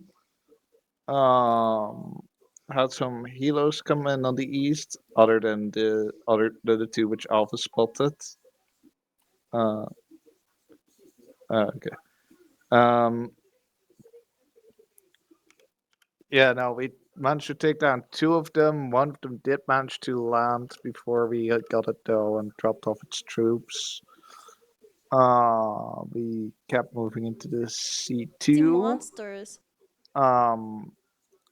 Had some helos come in on the east, other than the 2 which Alpha spotted. Uh, okay. Um, yeah, no, we managed to take down 2 of them. One of them did manage to land before we got it though and dropped off its troops. We kept moving into the C2. Monsters.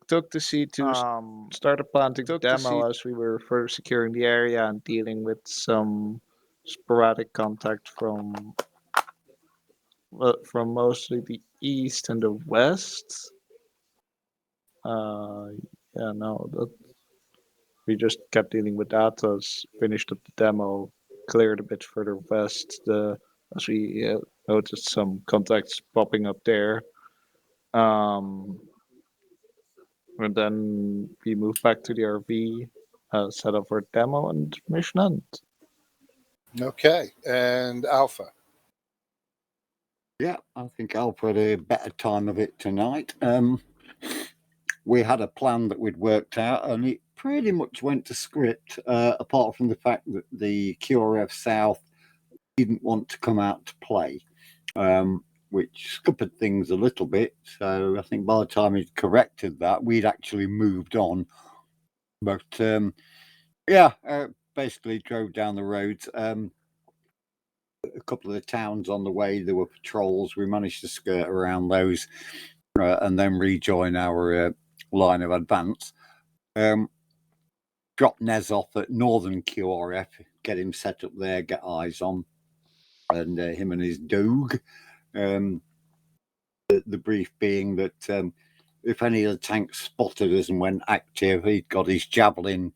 Took the C2, started planting demo as we were further securing the area and dealing with some sporadic contact from mostly the east and the west. Yeah, no, that we just kept dealing with that as finished up the demo, cleared a bit further west. As we noticed some contacts popping up there. And then we moved back to the RV, set up for demo and mission end. Okay, and Alpha. Yeah, I think Alpha had a better time of it tonight. We had a plan that we'd worked out, and it pretty much went to script, apart from the fact that the QRF South didn't want to come out to play, which scuppered things a little bit. So I think by the time he'd corrected that, we'd actually moved on. But basically drove down the roads. A couple of the towns on the way, there were patrols. We managed to skirt around those and then rejoin our line of advance. Drop Nez off at Northern QRF, get him set up there, get eyes on, and him and his dog. The brief being that if any of the tanks spotted us and went active, he'd got his javelin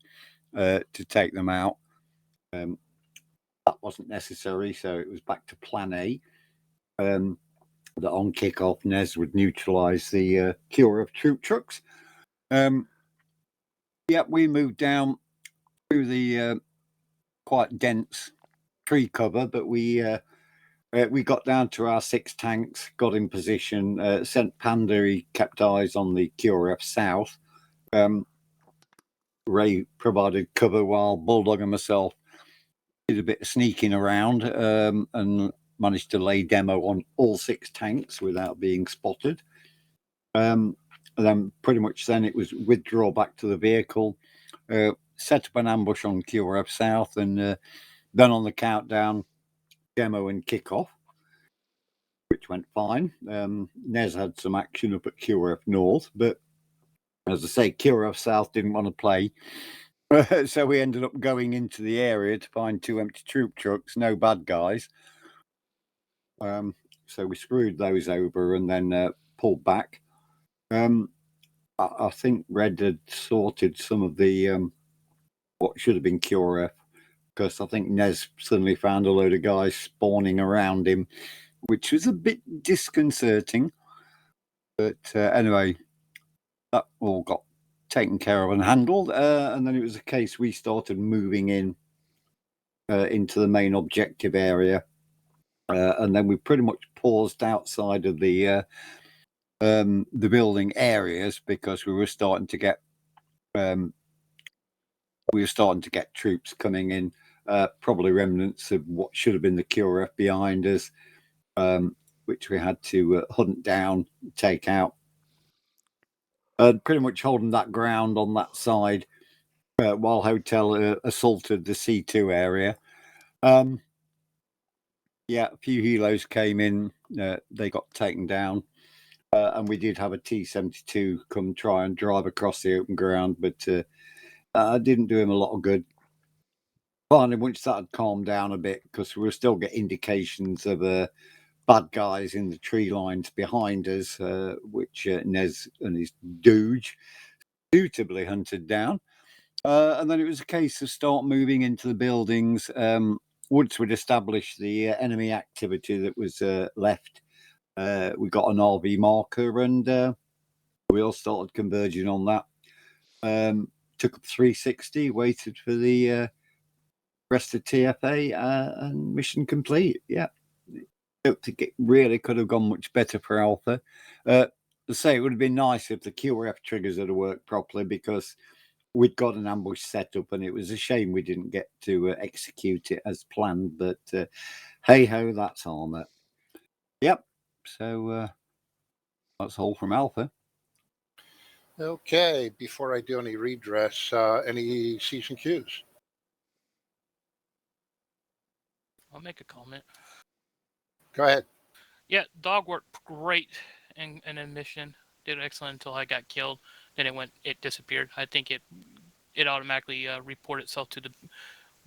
to take them out. That wasn't necessary, so it was back to plan A. That on kickoff, Nez would neutralise the QRF troop trucks. We moved down through the quite dense tree cover, but we got down to our 6 tanks, got in position, sent Panda, he kept eyes on the QRF South. Ray provided cover while Bulldog and myself did a bit of sneaking around and managed to lay demo on all 6 tanks without being spotted. And then pretty much then it was withdraw back to the vehicle, set up an ambush on QRF South, and then on the countdown, demo and kickoff, which went fine. Nez had some action up at QRF North, but as I say, QRF South didn't want to play. So we ended up going into the area to find 2 empty troop trucks, no bad guys. So we screwed those over and then pulled back. I think Red had sorted some of the what should have been QRF, because I think Nez suddenly found a load of guys spawning around him, which was a bit disconcerting. But anyway, that all got taken care of and handled. And then it was a case we started moving in into the main objective area. And then we pretty much paused outside of the building areas because we were starting to get troops coming in, probably remnants of what should have been the QRF behind us, which we had to hunt down, take out. Pretty much holding that ground on that side while Hotel assaulted the C2 area. Yeah, a few helos came in, they got taken down. And we did have a T-72 come try and drive across the open ground, but didn't do him a lot of good. Finally, once that had calmed down a bit, because we were still getting indications of bad guys in the tree lines behind us, which Nez and his Doge suitably hunted down. And then it was a case of start moving into the buildings. Once we'd established the enemy activity that was left, we got an RV marker and we all started converging on that. Took up 360, waited for the rest of TFA, and mission complete. Yeah. Don't think it really could have gone much better for Alpha. To say it would have been nice if the QRF triggers had worked properly, because we'd got an ambush set up and it was a shame we didn't get to execute it as planned. But hey ho, that's armor. Yep. So that's all from Alpha. Okay, before I do any redress, any C's and Q's? I'll make a comment. Go ahead. Yeah, dog worked great in a mission. Did excellent until I got killed. Then it disappeared. I think it automatically reported itself to the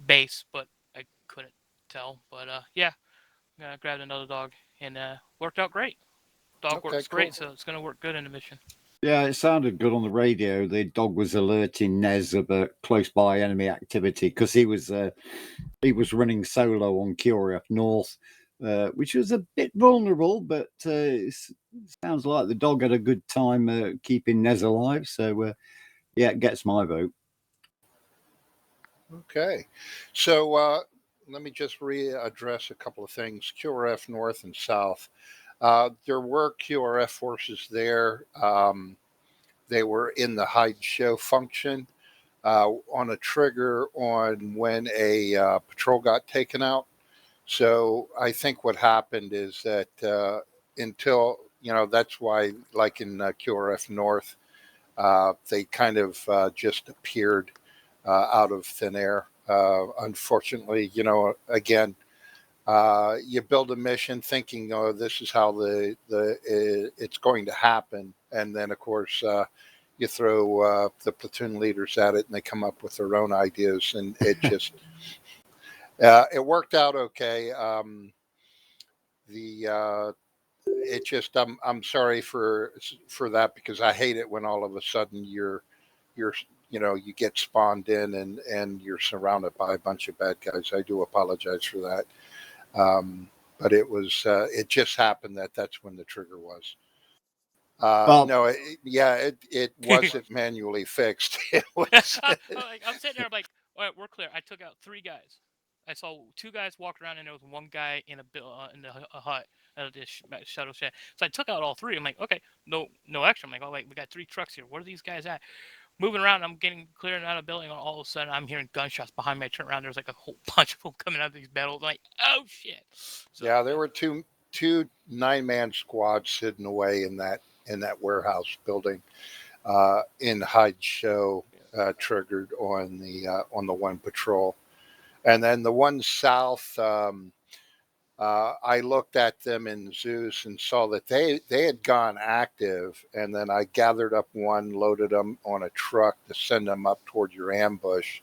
base, but I couldn't tell. But yeah, I grabbed another dog and worked out great. Dog works great, so it's going to work good in the mission. Yeah, it sounded good on the radio. The dog was alerting Nez of a close by enemy activity, because he was running solo on QRF North, which was a bit vulnerable, but it sounds like the dog had a good time keeping Nez alive. So yeah, it gets my vote. Okay, so let me just readdress a couple of things. QRF North and South. There were QRF forces there. They were in the hide show function on a trigger on when a patrol got taken out. So I think what happened is that until, that's why, like in QRF North, they kind of just appeared out of thin air. Unfortunately, again, you build a mission thinking, oh, this is how it's going to happen, and then of course you throw the platoon leaders at it, and they come up with their own ideas, and it just it worked out okay. It just I'm sorry for that, because I hate it when all of a sudden you're you get spawned in and you're surrounded by a bunch of bad guys. I do apologize for that. But it was it just happened that's when the trigger was. No, it wasn't manually fixed. It was. I'm sitting there, I'm like, all right, we're clear. I took out 3 guys. I saw 2 guys walk around, and there was 1 guy in a hut of this shuttle shed. So I took out all 3. I'm like, okay, no action. I'm like, oh wait, we got 3 trucks here. Where are these guys at? moving around. I'm getting clearing out of building, and all of a sudden I'm hearing gunshots behind me. I turn around. There's like a whole bunch of them coming out of these battles. I'm like, oh shit! So, Yeah, there were two 9-man squads hidden away in that warehouse building. In Hyde Show, triggered on the one patrol, and then the one south. I looked at them in Zeus and saw that they had gone active, and then I gathered up one, loaded them on a truck to send them up toward your ambush.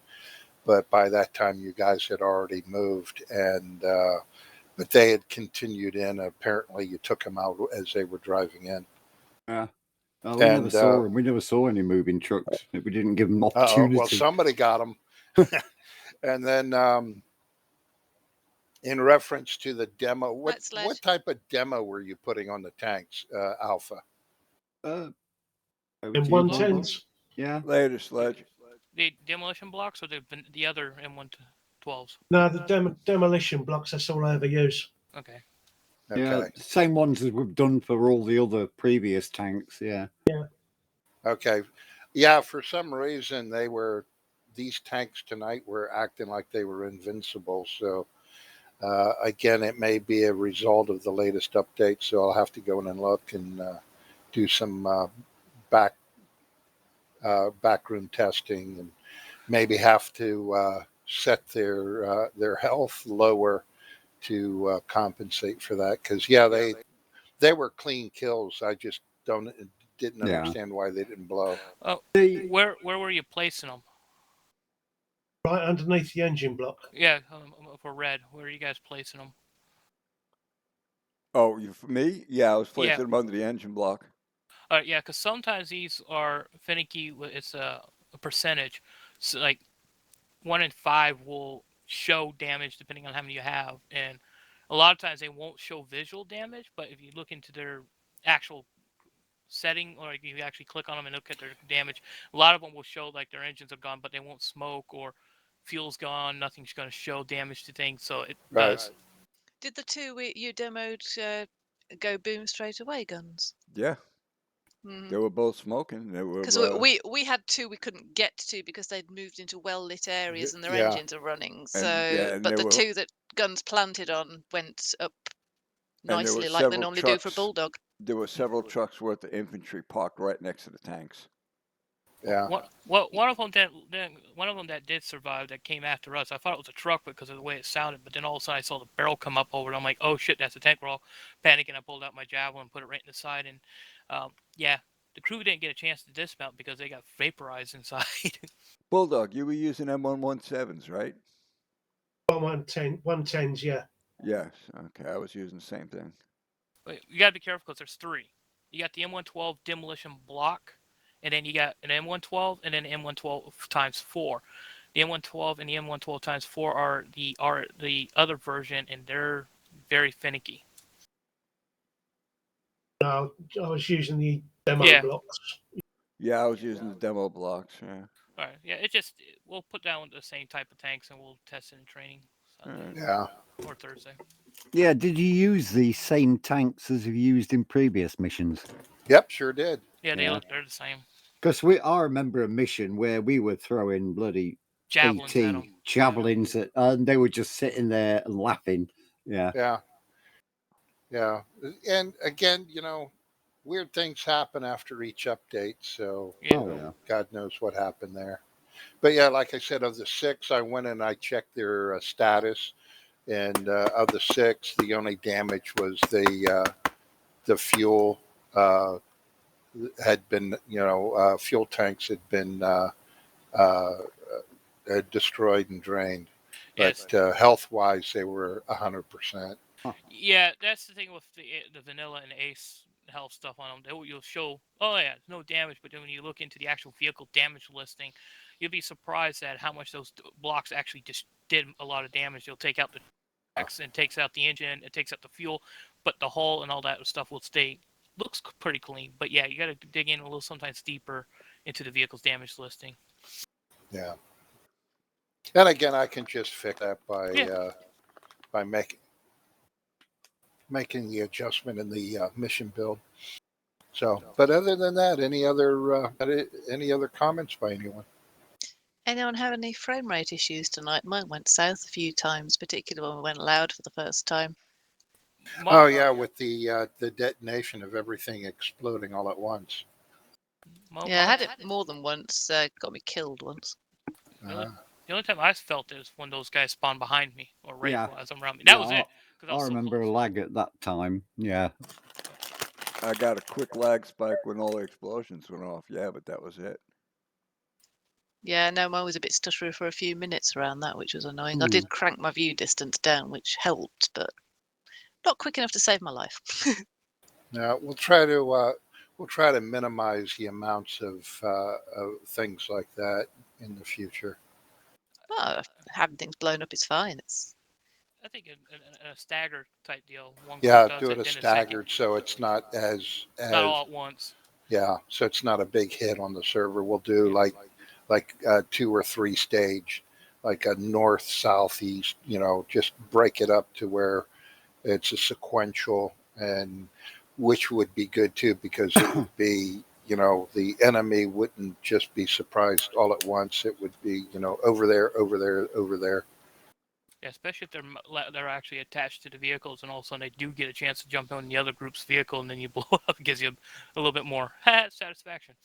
But by that time, you guys had already moved, and but they had continued in. Apparently, you took them out as they were driving in. Yeah. Oh, we never saw them. We never saw any moving trucks. We didn't give them opportunity. Well, somebody got them. And then in reference to the demo, what type of demo were you putting on the tanks, Alpha? M110s. Yeah. Later, Sledge. the demolition blocks or the other M112s? No, the demolition blocks. That's all I ever use. Okay. Yeah, same ones as we've done for all the other previous tanks. Yeah. Yeah. Okay. Yeah. For some reason, these tanks tonight were acting like they were invincible. So again, it may be a result of the latest update. So I'll have to go in and look and do some backroom testing, and maybe have to set their health lower to compensate for that. Because they were clean kills. I just didn't understand why they didn't blow. Oh, where were you placing them? Right underneath the engine block. Yeah, for red. Where are you guys placing them? Oh, for me? Yeah, I was placing them under the engine block. Yeah, because sometimes these are finicky. It's a percentage. So like 1 in 5 will show damage depending on how many you have, and a lot of times they won't show visual damage. But if you look into their actual setting, or if you actually click on them and look at their damage, a lot of them will show like their engines are gone, but they won't smoke, or fuel's gone. Nothing's going to show damage to things. So it does. Did the two you demoed go boom straight away guns? Yeah. Mm-hmm. They were both smoking. Because we had two we couldn't get to because they'd moved into well-lit areas and their engines are running. So, but the two that guns planted on went up nicely like they normally do for Bulldog. There were several trucks worth of infantry parked right next to the tanks. Yeah. One of them that did survive that came after us. I thought it was a truck because of the way it sounded, but then all of a sudden I saw the barrel come up over it. I'm like, oh shit, that's a tank. We're all panicking. I pulled out my javelin and put it right in the side, and the crew didn't get a chance to dismount because they got vaporized inside. Bulldog, you were using M117s, right? 110s, yeah. Yes. Okay, I was using the same thing. But you gotta be careful because there's 3. You got the M112 demolition block, and then you got an M112 and then an M112 times 4. The M112 and the M112 times 4 are the other version, and they're very finicky. No, I was using the demo blocks. Yeah, I was using the demo blocks. Yeah. All right. Yeah, we'll put down the same type of tanks and we'll test it in training. Sunday, or Thursday. Yeah. Did you use the same tanks as you used in previous missions? Yep, sure did. Yeah, they're the same. Because I remember a mission where we were throwing bloody javelins at, and they were just sitting there and laughing. Yeah. Yeah. And again, weird things happen after each update. So God knows what happened there. But yeah, like I said, of the 6, I went and I checked their status. And of the 6, the only damage was the fuel had been, fuel tanks had been destroyed and drained. Yes. But health-wise, they were 100%. Yeah, that's the thing with the vanilla and ace health stuff on them. You'll show, no damage, but then when you look into the actual vehicle damage listing, you'll be surprised at how much those blocks actually just did a lot of damage. You'll take out the tracks and takes out the engine, it takes out the fuel, but the hull and all that stuff will looks pretty clean. But yeah, you got to dig in a little sometimes deeper into the vehicle's damage listing. Yeah. And again, I can just fix that by making the adjustment in the mission build. So, but other than that, any other comments by anyone? Anyone have any frame rate issues tonight? Mine went south a few times, particularly when we went loud for the first time. Oh yeah, with the detonation of everything exploding all at once. Yeah, I had it more than once. Got me killed once. The only time I felt it was when those guys spawned behind me or right Yeah. as I'm around me. That was it. 'cause I was so remember a lag at that time. Yeah. I got a quick lag spike when all the explosions went off. Yeah, but that was it. Yeah, no, mine was a bit stuttery for a few minutes around that, which was annoying. I did crank my view distance down, which helped, but not quick enough to save my life. Now we'll try to minimize the amounts of things like that in the future. Well, having things blown up is fine. I think a stagger type deal. One Yeah, does do it then as a second. staggered so it's not as Not all at once. Yeah, so it's not a big hit on the server. We'll do like 2 or 3 stage, like a north, south, east. Just break it up to where it's a sequential, and which would be good too, because it would be, the enemy wouldn't just be surprised all at once. It would be, over there, over there, over there. Yeah, especially if they're actually attached to the vehicles, and all of a sudden they do get a chance to jump on the other group's vehicle, and then you blow up. It gives you a little bit more satisfaction.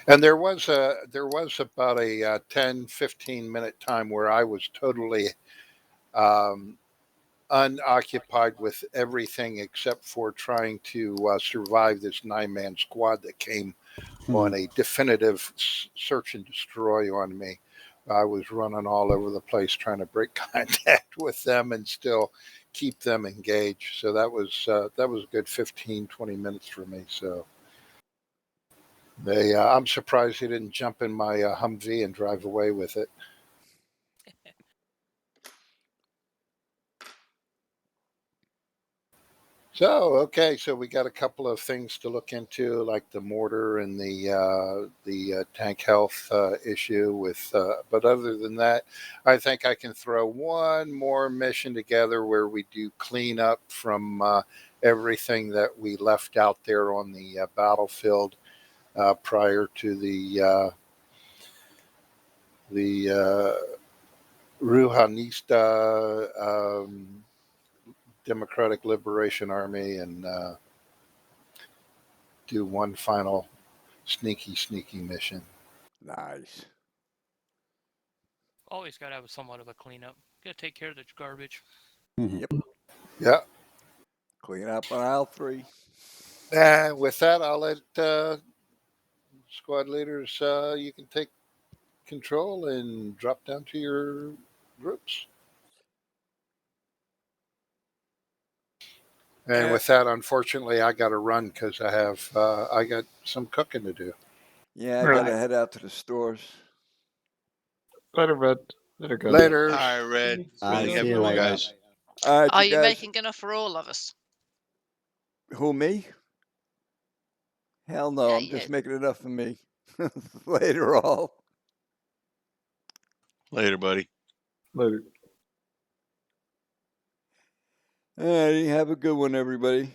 And there was about a 10-15 minute time where I was totally unoccupied with everything except for trying to survive this 9-man squad that came on a definitive search and destroy on me. I was running all over the place trying to break contact with them and still keep them engaged. So that was a good 15-20 minutes for me. So I'm surprised they didn't jump in my Humvee and drive away with it. So we got a couple of things to look into, like the mortar and the tank health issue. But other than that, I think I can throw one more mission together where we do clean up from everything that we left out there on the battlefield prior to the Ruhanista Democratic Liberation Army, and do one final sneaky mission. Nice. Always got to have somewhat of a cleanup. Got to take care of the garbage. Yep. Yeah. Clean up on aisle 3. And with that, I'll let squad leaders, you can take control and drop down to your groups. And with that, unfortunately, I got to run because I got some cooking to do. Yeah, I got to head out to the stores. Later, Red. Later, guys. Later. All right, Red. Really See have you fun, later. guys. All right, Are you guys. making enough for all of us? Who, me? Hell no, Yeah, I'm just making enough for me. Later, all. Later, buddy. Later. All right, have a good one, everybody.